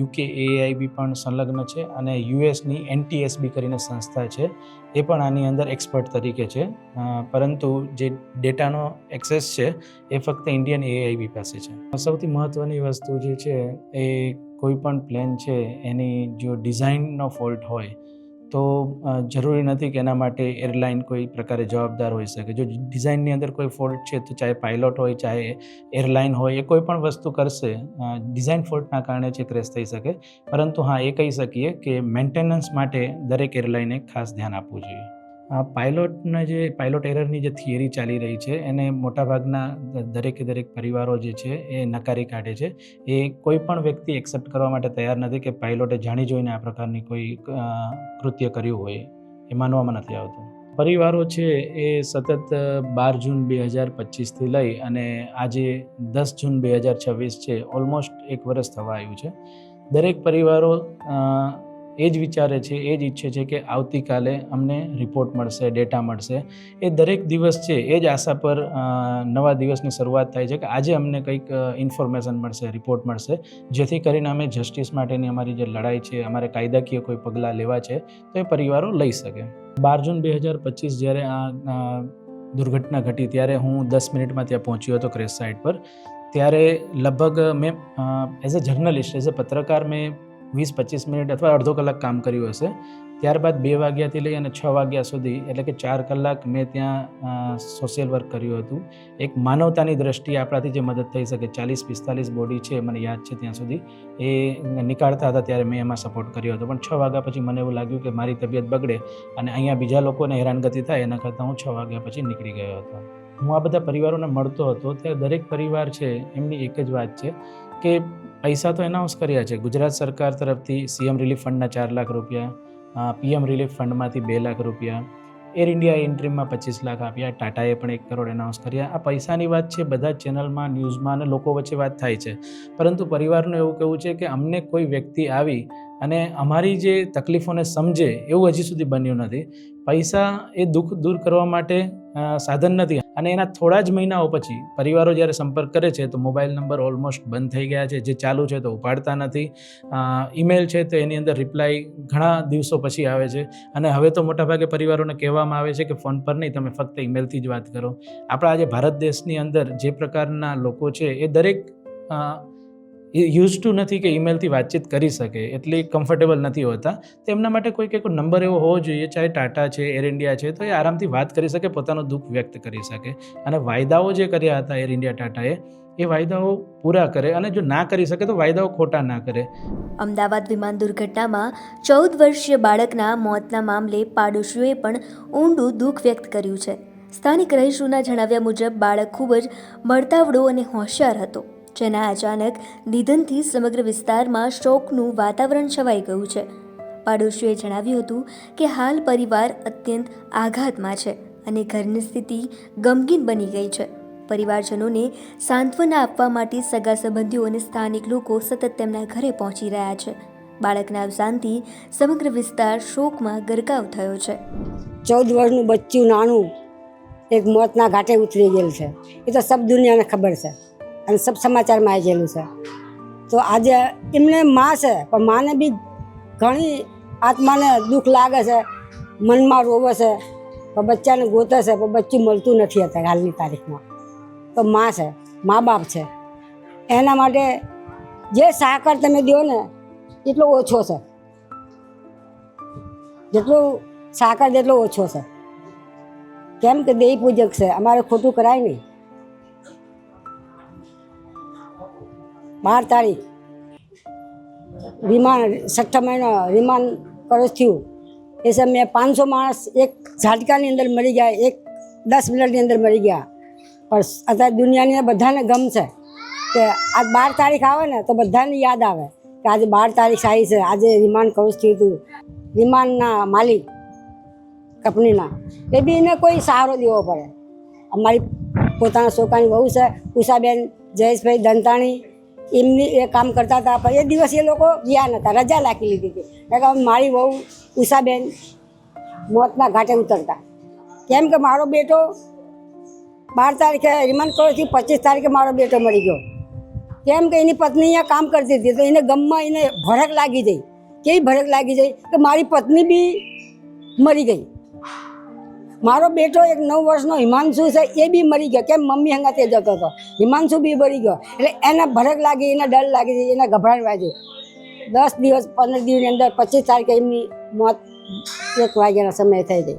UK AIB પણ સંલગ્ન છે અને યુએસની NTSB કરીને સંસ્થા છે એ પણ આની અંદર એક્સપર્ટ તરીકે છે, પરંતુ જે ડેટાનો એક્સેસ છે એ ફક્ત ઇન્ડિયન AIB પાસે છે. સૌથી મહત્ત્વની વસ્તુ જે છે એ કોઈ પણ પ્લેન છે એની જો ડિઝાઇનનો ફોલ્ટ હોય તો જરૂરી નથી કે એના માટે એરલાઇન કોઈ પ્રકારે જવાબદાર હોઈ શકે. જો ડિઝાઇનની અંદર કોઈ ફોલ્ટ છે તો ચાહે પાયલોટ હોય ચાહે એરલાઇન હોય એ કોઈ પણ વસ્તુ કરશે, ડિઝાઇન ફોલ્ટના કારણે જે ક્રેશ થઈ શકે. પરંતુ હા, એ કહી શકીએ કે મેન્ટેનન્સ માટે દરેક એરલાઇને ખાસ ધ્યાન આપવું જોઈએ. પાયલોટ એરરની જે થિયરી ચાલી રહી છે એને મોટાભાગના દરેકે દરેક પરિવારો જે છે એ નકારી કાઢે છે. એ કોઈ પણ વ્યક્તિ એક્સેપ્ટ કરવા માટે તૈયાર નથી કે પાયલોટે જાણી જોઈને આ પ્રકારની કોઈ કૃત્ય કર્યું હોય, એ માનવામાં નથી આવતું. પરિવારો છે એ સતત 12 જૂન 2025થી લઈ અને આજે 10 જૂન 2026 છે, ઓલમોસ્ટ 1 વર્ષ થવા આવ્યું છે. દરેક પરિવારો એ જ વિચારે છે, એ જ ઈચ્છે છે કે આવતીકાલે અમને રિપોર્ટ મળશે, ડેટા મળશે. એ દરેક દિવસ છે એ જ આશા પર નવા દિવસની શરૂઆત થાય છે કે આજે અમને કંઈક ઇન્ફોર્મેશન મળશે, રિપોર્ટ મળશે, જેથી કરીને અમે જસ્ટિસ માટેની અમારી જે લડાઈ છે, અમારે કાયદાકીય કોઈ પગલાં લેવા છે તો એ પરિવારો લઈ શકે. 12 જૂન 2025 જ્યારે આ દુર્ઘટના ઘટી ત્યારે હું 10 મિનિટમાં ત્યાં પહોંચ્યો હતો ક્રેશ સાઇટ પર. ત્યારે લગભગ મેં as a journalist, as a પત્રકાર મેં 20-25 મિનિટ અથવા અડધો કલાક કામ કર્યું હશે. ત્યારબાદ 2 વાગ્યાથી લઈ અને 6 વાગ્યા સુધી, એટલે કે 4 કલાક મેં ત્યાં સોશિયલ વર્ક કર્યું હતું. એક માનવતાની દ્રષ્ટિએ આપણાથી જે મદદ થઈ શકે, 40-45 બોડી છે મને યાદ છે ત્યાં સુધી, એ નીકાળતા હતા ત્યારે મેં એમાં સપોર્ટ કર્યો હતો. પણ 6 વાગ્યા પછી મને એવું લાગ્યું કે મારી તબિયત બગડે અને અહીંયા બીજા લોકોને હેરાનગતિ થાય એના કરતાં હું 6 વાગ્યા પછી નીકળી ગયો હતો. હું આ બધા પરિવારોને મળતો હતો ત્યારે દરેક પરિવાર છે એમની એક જ વાત છે કે પૈસા તો એનાઉન્સ કર્યા છે. ગુજરાત સરકાર તરફથી CM રિલીફ ફંડના 4 લાખ રૂપિયા, PM રિલીફ ફંડમાંથી 2 લાખ રૂપિયા, એર ઇન્ડિયા ઇન્ટ્રીમમાં 25 લાખ આપ્યા, ટાટાએ પણ 1 કરોડ એનાઉન્સ કર્યા. આ પૈસાની વાત છે બધા ચેનલમાં, ન્યૂઝમાં અને લોકો વચ્ચે વાત થાય છે, પરંતુ પરિવારનું એવું કહેવું છે કે અમને કોઈ વ્યક્તિ આવી અને અમારી જે તકલીફોને સમજે એવું હજી સુધી બન્યું નથી. પૈસા એ દુઃખ દૂર કરવા માટે સાધન નથી. અને એના થોડા જ મહિનાઓ પછી પરિવારો જ્યારે સંપર્ક કરે છે તો મોબાઈલ નંબર ઓલમોસ્ટ બંધ થઈ ગયા છે, જે ચાલુ છે તો ઉપાડતા નથી. ઈમેલ છે તો એની અંદર રિપ્લાય ઘણા દિવસો પછી આવે છે. અને હવે તો મોટાભાગે પરિવારોને કહેવામાં આવે છે કે ફોન પર નહીં, તમે ફક્ત ઈમેલથી જ વાત કરો. આપણા આજે ભારત દેશની અંદર જે પ્રકારના લોકો છે એ દરેક યુઝ ટુ નથી કે ઈમેલથી વાતચીત કરી શકે, એટલી કમ્ફર્ટેબલ નથી હોતા. તો એમના માટે કોઈક એક નંબર એવો હોવો જોઈએ, ચાહે ટાટા છે, એર ઇન્ડિયા છે, તો એ આરામથી વાત કરી શકે, પોતાનું દુઃખ વ્યક્ત કરી શકે. અને વાયદાઓ જે કર્યા હતા એર ઇન્ડિયા ટાટાએ, એ વાયદાઓ પૂરા કરે, અને જો ના કરી શકે તો વાયદાઓ ખોટા ના કરે. અમદાવાદ વિમાન દુર્ઘટનામાં 14 વર્ષીય બાળકના મોતના મામલે પાડોશીઓએ પણ ઊંડું દુઃખ વ્યક્ત કર્યું છે. સ્થાનિક રહીશોના જણાવ્યા મુજબ બાળક ખૂબ જ મળતાવડો અને હોશિયાર હતો, જેના અચાનક નિધનથી સમગ્ર વિસ્તારમાં શોકનું વાતાવરણ છવાઈ ગયું છે. પાડોશીઓએ જણાવ્યું હતું કે હાલ પરિવાર અત્યંત આઘાતમાં છે અને ઘરની સ્થિતિ ગમગીન બની ગઈ છે. પરિવારજનોને સાંત્વના આપવા માટે સગા સંબંધીઓ અને સ્થાનિક લોકો સતત તેમના ઘરે પહોંચી રહ્યા છે. બાળકના અવસાનથી સમગ્ર વિસ્તાર શોકમાં ગરકાવ થયો છે. 14 વર્ષનું બચ્ચું નાનું એક મોતના ઘાટે ઉતરી ગયેલું છે. એ તો સબ દુનિયાને ખબર છે અને સબ સમાચારમાં આવી ગયેલું છે. તો આજે એમને માં છે, પણ માને બી ઘણી આત્માને દુઃખ લાગે છે, મનમાં રોવે છે, પણ બચ્ચાને ગોતે છે, પણ બચ્ચું મળતું નથી અત્યારે હાલની તારીખમાં. તો માં છે, મા બાપ છે, એના માટે જે સહકાર તમે દો ને એટલો ઓછો છે, જેટલો સહકાર જેટલો ઓછો છે. કેમ કે દેવી પૂજક છે, અમારે ખોટું કરાય નહીં. 12 તારીખ રિમાન્ડ, 6ઠ્ઠા મહિનો રિમાન્ડ કરસ થયું. એ સમયે 500 માણસ એક ઝાટકાની અંદર મરી ગયા, એક 10 મિનિટની અંદર મરી ગયા. પણ અત્યારે દુનિયાની બધાને ગમ છે કે આજ 12 તારીખ આવે ને તો બધાને યાદ આવે કે આજે 12 તારીખ આવી છે, આજે રિમાન્ડ કરસ થયું હતું. રિમાન્ડના માલિક કંપનીના એ બી એને કોઈ સહારો દેવો પડે. અમારી પોતાના છોકરાની વહુ છે ઉષાબેન જયેશભાઈ દંતાણી, એમની એ કામ કરતા હતા, પણ એ દિવસ એ લોકો ગયા નહોતા, રજા રાખી લીધી હતી. કારણ કે મારી વહુ ઉષાબેન મોતના ઘાટે ઉતરતા, કેમ કે મારો બેટો 12 તારીખે રિમાન્ડ કર્યોથી 25 તારીખે મારો બેટો મરી ગયો. કેમ કે એની પત્ની અહીંયા કામ કરતી હતી, તો એને ગમમાં એને ભડક લાગી ગઈ. કેવી ભડક લાગી ગઈ કે મારી પત્ની બી મરી ગઈ. મારો બેટો એક 9 વર્ષનો હિમાંશુ છે, એ બી મરી ગયો. કેમ મમ્મી હંગાતે જતો હતો, હિમાંશુ બી મરી ગયો. એટલે એને ભડક લાગી, એને ડર લાગી ગઈ, એને ગભરાટ વાગી. 10 દિવસ 15 દિવસની અંદર 25 તારીખે એમની મોત 1 વાગ્યાના સમયે થઈ ગઈ.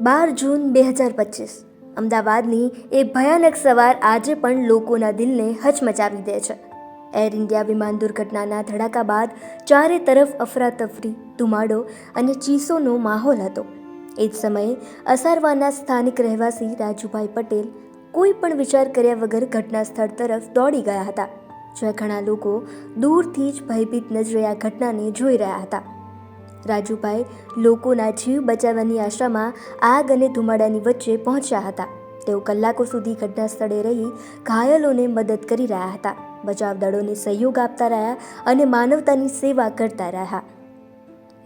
12 જૂન 2025 અમદાવાદની એ ભયાનક સવાર આજે પણ લોકોના દિલને હચમચાવી દે છે. એર ઇન્ડિયા વિમાન દુર્ઘટનાના ધડાકા બાદ ચારે તરફ અફરાતફરી, ધુમાડો અને ચીસોનો માહોલ હતો. એ જ સમયે અસારવાના સ્થાનિક રહેવાસી રાજુભાઈ પટેલ કોઈ પણ વિચાર કર્યા વગર ઘટના સ્થળ તરફ દોડી ગયા હતા, જ્યાં ઘણા લોકો દૂરથી જ ભયભીત નજરે આ ઘટનાને જોઈ રહ્યા હતા. રાજુભાઈ લોકોના જીવ બચાવવાની આશામાં આગ અને ધુમાડાની વચ્ચે પહોંચ્યા હતા. તેઓ કલાકો સુધી ઘટના સ્થળે રહી ઘાયલોને મદદ કરી રહ્યા હતા, બચાવ દળોને સહયોગ આપતા રહ્યા અને માનવતાની સેવા કરતા રહ્યા.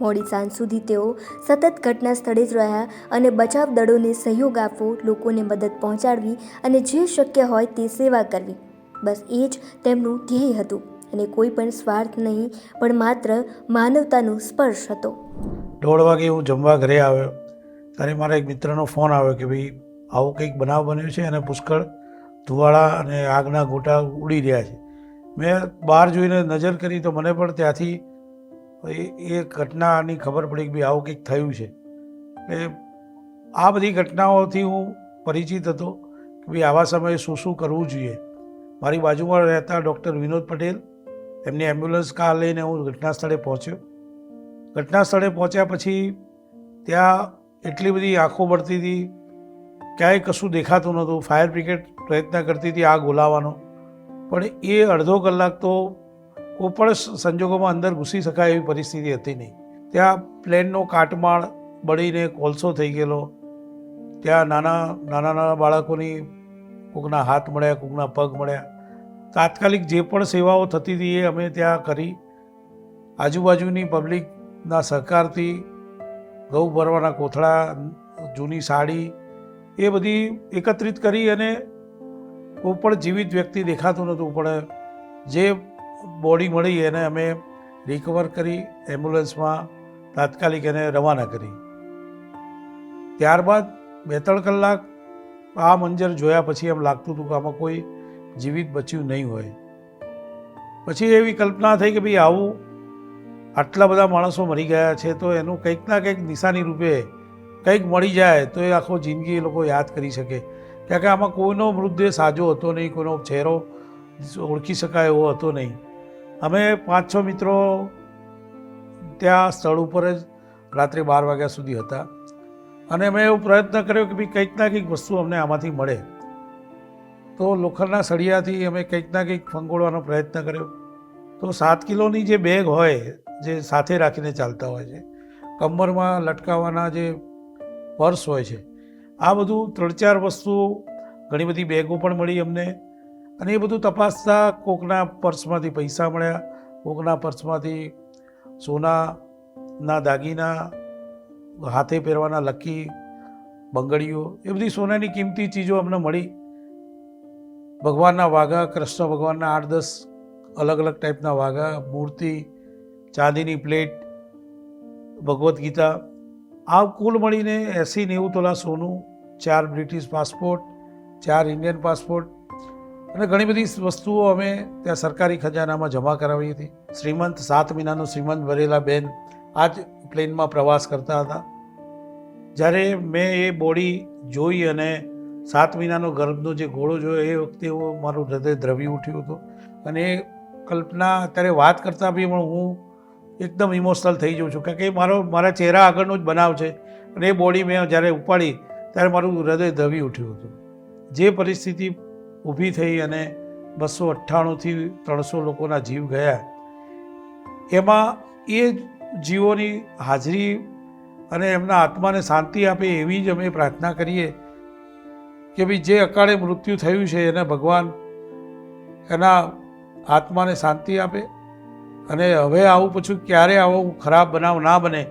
મોડી સાંજ સુધી તેઓ સતત ઘટના સ્થળે જ રહ્યા અને બચાવ દળોને સહયોગ આપવો, લોકોને મદદ પહોંચાડવી અને જે શક્ય હોય તે સેવા કરવી, બસ એ જ તેમનું ધ્યેય હતું. અને કોઈ પણ સ્વાર્થ નહીં, પણ માત્ર માનવતાનો સ્પર્શ હતો. 1:30 વાગે હું જમવા ઘરે આવ્યો ત્યારે મારા એક મિત્રનો ફોન આવ્યો કે ભાઈ આવો કંઈક બનાવ બન્યો છે અને પુષ્કળ ધુવાળા અને આગના ગોટા ઉડી રહ્યા છે. મેં બહાર જોઈને નજર કરી તો મને પણ ત્યાંથી એ ઘટનાની ખબર પડી કે ભાઈ આવું કંઈક થયું છે. એટલે આ બધી ઘટનાઓથી હું પરિચિત હતો કે ભાઈ આવા સમયે શું શું કરવું જોઈએ. મારી બાજુમાં રહેતા ડૉક્ટર વિનોદ પટેલ, એમની એમ્બ્યુલન્સ કાર લઈને હું ઘટના સ્થળે પહોંચ્યો. ઘટના સ્થળે પહોંચ્યા પછી ત્યાં એટલી બધી આંખો બળતી હતી, ક્યાંય કશું દેખાતું નહોતું. ફાયર બ્રિગેડ પ્રયત્ન કરતી હતી આગ ઓલાવવાનો, પણ એ અડધો કલાક તો કોઈ પણ સંજોગોમાં અંદર ઘૂસી શકાય એવી પરિસ્થિતિ હતી નહીં. ત્યાં પ્લેનનો કાટમાળ બળીને કોલસો થઈ ગયેલો. ત્યાં નાના બાળકોની કોકના હાથ મળ્યા, કોકના પગ મળ્યા. તાત્કાલિક જે પણ સેવાઓ થતી હતી એ અમે ત્યાં કરી. આજુબાજુની પબ્લિકના સહકારથી ઘઉં ભરવાના કોથળા, જૂની સાડી એ બધી એકત્રિત કરી અને કોઈ પણ જીવિત વ્યક્તિ દેખાતું નહોતું, પણ જે બોડી મળી એને અમે રિકવર કરી, એમ્બ્યુલન્સમાં તાત્કાલિક એને રવાના કરી. ત્યારબાદ 2-3 કલાક આ મંજર જોયા પછી એમ લાગતું હતું કે આમાં કોઈ જીવિત બચ્યું નહીં હોય. પછી એવી કલ્પના થઈ કે ભાઈ આવું આટલા બધા માણસો મરી ગયા છે તો એનું કંઈક ના કંઈક નિશાની રૂપે કંઈક મળી જાય તો એ આખો જિંદગી એ લોકો યાદ કરી શકે. કારણ કે આમાં કોઈનો મૃતદેહ સાજો હતો નહીં, કોઈનો ચહેરો ઓળખી શકાય એવો હતો નહીં. અમે 5-6 મિત્રો ત્યાં સ્થળ ઉપર જ રાત્રે 12 વાગ્યા સુધી હતા અને મેં એવો પ્રયત્ન કર્યો કે ભાઈ કંઈક ના કંઈક વસ્તુ અમને આમાંથી મળે. તો લોખંડના સળિયાથી અમે કંઈક ના કંઈક ફંગોળવાનો પ્રયત્ન કર્યો. તો 7 કિલોની જે બેગ હોય, જે સાથે રાખીને ચાલતા હોય છે, કમરમાં લટકાવવાના જે પર્સ હોય છે, આ બધું 3-4 વસ્તુઓ, ઘણી બધી બેગો પણ મળી અમને. અને એ બધું તપાસતા કોકના પર્સમાંથી પૈસા મળ્યા, કોકના પર્સમાંથી સોનાના દાગીના, હાથે પહેરવાના લકી, બંગડીઓ, એ બધી સોનાની કિંમતી ચીજો અમને મળી. ભગવાનના વાઘા, કૃષ્ણ ભગવાનના 8-10 અલગ અલગ ટાઈપના વાઘા, મૂર્તિ, ચાંદીની પ્લેટ, ભગવદ્ ગીતા, આ કુલ મળીને 80-90 તોલા સોનું, 4 બ્રિટિશ પાસપોર્ટ, 4 ઇન્ડિયન પાસપોર્ટ અને ઘણી બધી વસ્તુઓ અમે ત્યાં સરકારી ખજાનામાં જમા કરાવી હતી. શ્રીમંત 7 મહિનાનું શ્રીમંત ભરેલા બેન આ જ પ્લેનમાં પ્રવાસ કરતા હતા. જ્યારે મેં એ બોડી જોઈ અને 7 મહિનાનો ગર્ભનો જે ઘોડો જોયો એ વખતે મારું હૃદય દ્રવી ઉઠ્યું હતું. અને એ કલ્પના અત્યારે વાત કરતાં બી પણ હું એકદમ ઇમોશનલ થઈ જાઉં છું, કારણ કે મારા ચહેરા આગળનો જ બનાવ છે. અને એ બોડી મેં જ્યારે ઉપાડી ત્યારે મારું હૃદય દ્રવી ઉઠ્યું હતું. જે પરિસ્થિતિ ઊભી થઈ અને 298થી 300 લોકોના જીવ ગયા, એમાં એ જીવોની હાજરી અને એમના આત્માને શાંતિ આપે એવી જ અમે પ્રાર્થના કરીએ કે ભાઈ જે અકાળે મૃત્યુ થયું છે એને ભગવાન એના આત્માને શાંતિ આપે અને હવે આવું પછી ક્યારે આવો ખરાબ બનાવ ના બને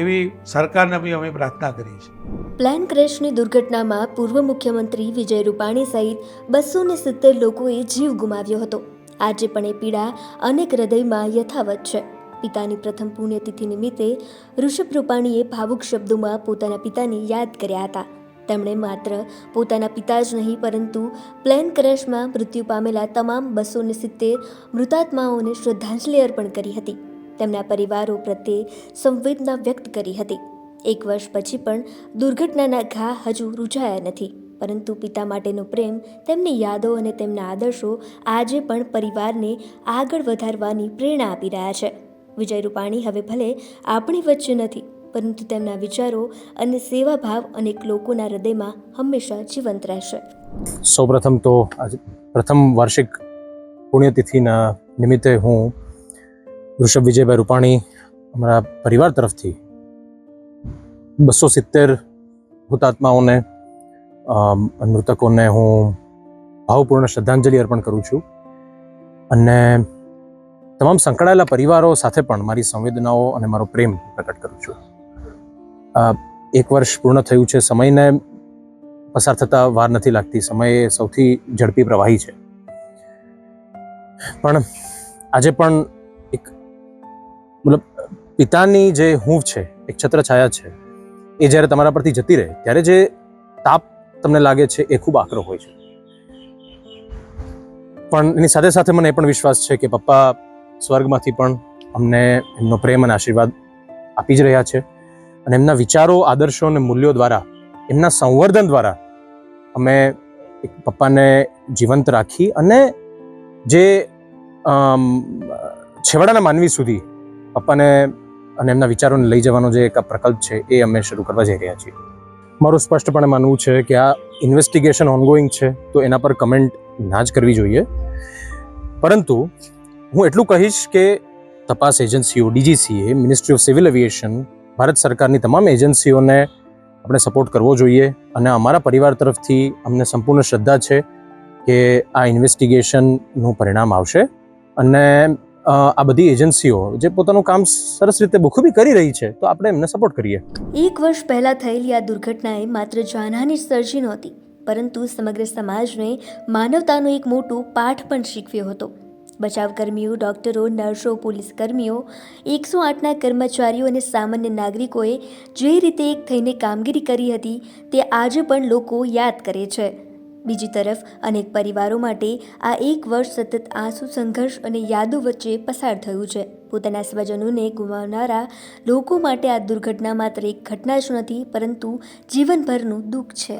એવી સરકારને બી અમે પ્રાર્થના કરીએ છીએ. પ્લેન ક્રેશની દુર્ઘટનામાં પૂર્વ મુખ્યમંત્રી વિજય રૂપાણી સહિત 270 લોકોએ જીવ ગુમાવ્યો હતો. આજે પણ એ પીડા અનેક હૃદયમાં યથાવત છે. પિતાની પ્રથમ પુણ્યતિથિ નિમિત્તે ઋષભ રૂપાણીએ ભાવુક શબ્દોમાં પોતાના પિતાને યાદ કર્યા હતા. તેમણે માત્ર પોતાના પિતા જ નહીં પરંતુ પ્લેન ક્રેશમાં મૃત્યુ પામેલા તમામ 270 મૃતાત્માઓને શ્રદ્ધાંજલિ અર્પણ કરી હતી. તેમના પરિવારો પ્રત્યે સંવેદના વ્યક્ત કરી હતી. 1 વર્ષ પછી પણ દુર્ઘટનાના ઘા હજુ રૂઝાયા નથી, પરંતુ પિતા માટેનો પ્રેમ, તેમની યાદો અને તેમના આદર્શો આજે પણ પરિવારને આગળ વધારવાની પ્રેરણા આપી રહ્યા છે. વિજય રૂપાણી હવે ભલે આપણી વચ્ચે નથી, પરંતુ તેમના વિચારો અને સેવાભાવ અનેક લોકોના હૃદયમાં હંમેશા જીવંત રહેશે. સૌપ્રથમ તો આજે પ્રથમ વાર્ષિક પુણ્યતિથિના નિમિત્તે હું ઋષભ વિજયભાઈ રૂપાણી અમારા પરિવાર તરફથી 270 હુતાત્માઓને મૃતકોને હું ભાવપૂર્ણ શ્રદ્ધાંજલિ અર્પણ કરું છું અને તમામ સંકળાયેલા પરિવારો સાથે પણ મારી સંવેદનાઓ અને મારો પ્રેમ પ્રકટ કરું છું. 1 વર્ષ પૂર્ણ થયું છે. સમયને પસાર થતાં વાર નથી લાગતી. સમય સૌથી ઝડપી પ્રવાહી છે. પણ આજે પણ એક મતલબ પિતાની જે હૂંફ છે, એક છત્રછાયા છે, એ જ્યારે તમારા પરથી જતી રહે ત્યારે જે તાપ તમને લાગે છે એ ખૂબ આકરો હોય છે. પણ એની સાથે સાથે મને એ પણ વિશ્વાસ છે કે પપ્પા સ્વર્ગમાંથી પણ અમને એમનો પ્રેમ અને આશીર્વાદ આપી જ રહ્યા છે અને એમના વિચારો, આદર્શો અને મૂલ્યો દ્વારા, એમના સંવર્ધન દ્વારા અમે પપ્પાને જીવંત રાખી અને જે છેવાડાના માનવી સુધી પપ્પાને અને એમના વિચારોને લઈ જવાનો જે એક પ્રકલ્પ છે એ અમે શરૂ કરવા જઈ રહ્યા છીએ. મારું સ્પષ્ટપણે માનવું છે કે આ ઇન્વેસ્ટિગેશન ઓનગોઈંગ છે, તો એના પર કમેન્ટ ના જ કરવી જોઈએ. પરંતુ હું એટલું કહીશ કે તપાસ એજન્સીઓ, DGCA, ministry of civil aviation, Bharat સરકારની તમામ એજન્સીઓને આપણે સપોર્ટ કરવો જોઈએ અને અમારા પરિવાર તરફથી અમને સંપૂર્ણ શ્રદ્ધા છે કે આ ઇન્વેસ્ટિગેશનનું પરિણામ આવશે અને આ બધી એજન્સીઓ જે પોતાનું કામ સરસ રીતે બખૂબી કરી રહી છે, તો આપણે એમને સપોર્ટ કરીએ. 1 વર્ષ પહેલાં થયેલી આ દુર્ઘટનાએ માત્ર જાનહાનિ સર્જી નહોતી, પરંતુ સમગ્ર સમાજને માનવતાનો એક મોટો પાઠ પણ શીખવ્યો હતો. બચાવકર્મીઓ, ડૉક્ટરો, નર્સો, પોલીસ કર્મીઓ, 108ના કર્મચારીઓ અને સામાન્ય નાગરિકોએ જે રીતે એક થઈને કામગીરી કરી હતી તે આજે પણ લોકો યાદ કરે છે. બીજી તરફ અનેક પરિવારો માટે આ 1 વર્ષ સતત આંસુ, સંઘર્ષ અને યાદો વચ્ચે પસાર થયું છે. પોતાના સ્વજનોને ગુમાવનારા લોકો માટે આ દુર્ઘટના માત્ર એક ઘટના જ નથી, પરંતુ જીવનભરનું દુઃખ છે.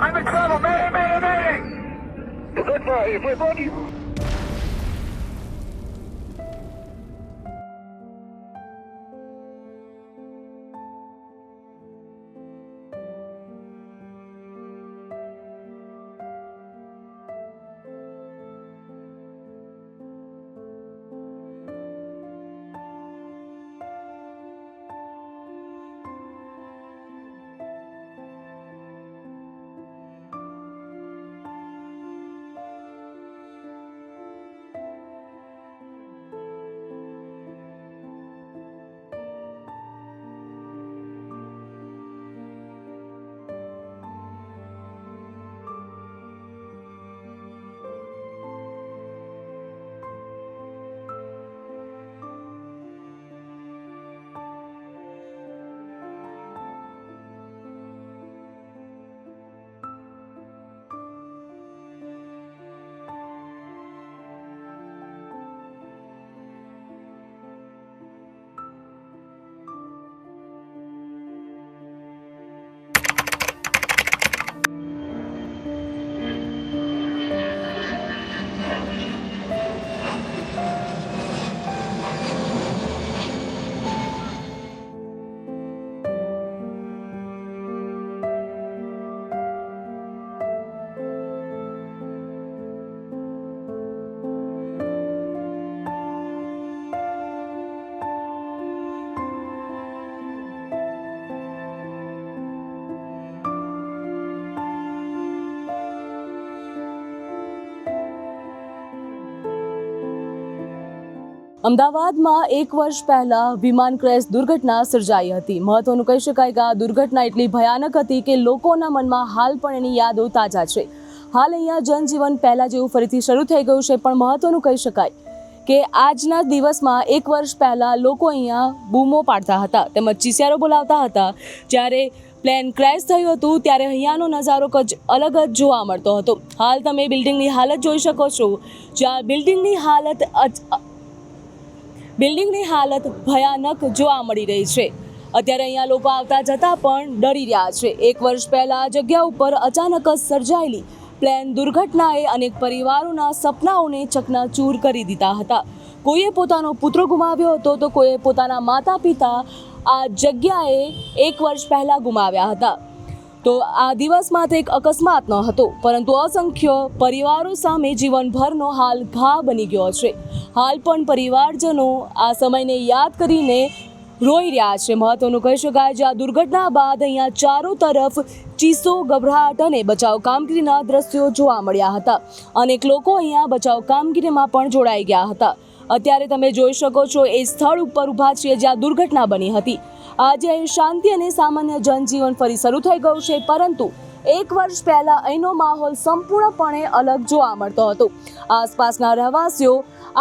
I'm in trouble! Mayday! Everybody! અમદાવાદમાં 1 વર્ષ પહેલા વિમાન ક્રેશ દુર્ઘટના સર્જાઈ હતી. મહત્વનું કહી શકાય કે આ દુર્ઘટના એટલી ભયાનક હતી કે લોકોના મનમાં હાલ પણ એની યાદો તાજા છે. હાલ અહીંયા જનજીવન પહેલાં જેવું ફરીથી શરૂ થઈ ગયું છે, પણ મહત્વનું કહી શકાય કે આજના દિવસમાં 1 વર્ષ પહેલાં લોકો અહીંયા બૂમો પાડતા હતા તેમજ ચીસિયારો બોલાવતા હતા. જ્યારે પ્લેન ક્રેશ થયું હતું ત્યારે અહીંયાનો નજારો કંઈક અલગ જ જોવા મળતો હતો. હાલ તમે બિલ્ડિંગની હાલત જોઈ શકો છો, જ્યાં બિલ્ડિંગની હાલત ભયાનક જોવા મળી રહી છે. અત્યારે અહીંયા લોકો આવતા જતા પણ ડરી રહ્યા છે. 1 વર્ષ પહેલાં આ જગ્યા ઉપર અચાનક જ સર્જાયેલી પ્લેન દુર્ઘટનાએ અનેક પરિવારોના સપનાઓને ચકનાચૂર કરી દીધા હતા. કોઈએ પોતાનો પુત્ર ગુમાવ્યો હતો તો કોઈએ પોતાના માતા પિતા આ જગ્યાએ 1 વર્ષ પહેલાં ગુમાવ્યા હતા. તો આ દિવસ માત્ર એક અકસ્માત ન હતો, પરંતુ અસંખ્ય પરિવારો સામે જીવનભરનો હાલ ઘા બની ગયો છે. હાલ પણ પરિવારજનો આ સમયને યાદ કરીને રોઈ રહ્યા છે. મહત્વનું કહી શકાય છે આ દુર્ઘટના બાદ અહીંયા ચારો તરફ ચીસો, ગભરાટ અને બચાવ કામગીરીના દ્રશ્યો જોવા મળ્યા હતા. અનેક લોકો અહીંયા બચાવ કામગીરીમાં પણ જોડાઈ ગયા હતા. અત્યારે તમે જોઈ શકો છો એ સ્થળ ઉપર ઊભા છીએ જ્યાં દુર્ઘટના બની હતી. આજે અહીં શાંતિ અને સામાન્ય જનજીવન ફરી શરૂ થઈ ગયું છે, પરંતુ 1 વર્ષ પહેલાં અહીંનો માહોલ સંપૂર્ણપણે અલગ જોવા મળતો હતો. આસપાસના રહેવાસીઓ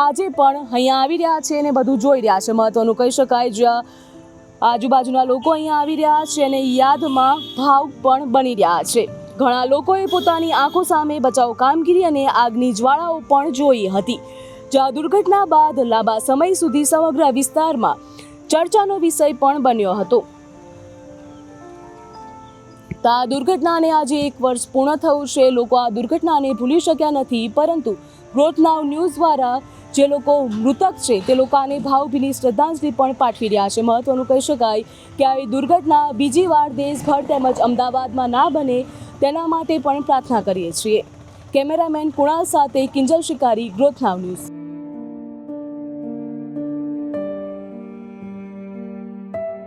આજે પણ અહીંયા આવી રહ્યા છે અને બધું જોઈ રહ્યા છે. મહત્વનું કહી શકાય જ્યાં આજુબાજુના લોકો અહીંયા આવી રહ્યા છે અને યાદમાં ભાવ પણ બની રહ્યા છે. ઘણા લોકોએ પોતાની આંખો સામે બચાવ કામગીરી અને આગની જ્વાળાઓ પણ જોઈ હતી. જ્યાં દુર્ઘટના બાદ લાંબા સમય સુધી સમગ્ર વિસ્તારમાં ચર્ચાનો વિષય પણ બન્યો હતો. તો આ દુર્ઘટનાને આજે 1 વર્ષ પૂર્ણ થયું છે. લોકો આ દુર્ઘટનાને ભૂલી શક્યા નથી, પરંતુ ગ્રોથ નાવ ન્યૂઝ દ્વારા જે લોકો મૃતક છે તે લોકોને ભાવભીની શ્રદ્ધાંજલિ પણ પાઠવી રહ્યા છે. મહત્વનું કહી શકાય કે આવી દુર્ઘટના બીજી વાર દેશભર તેમજ અમદાવાદમાં ના બને તેના માટે પણ પ્રાર્થના કરીએ છીએ. કેમેરામેન કુણાલ સાથે કિંજલ શિકારી, ગ્રોથ નાવ ન્યૂઝ.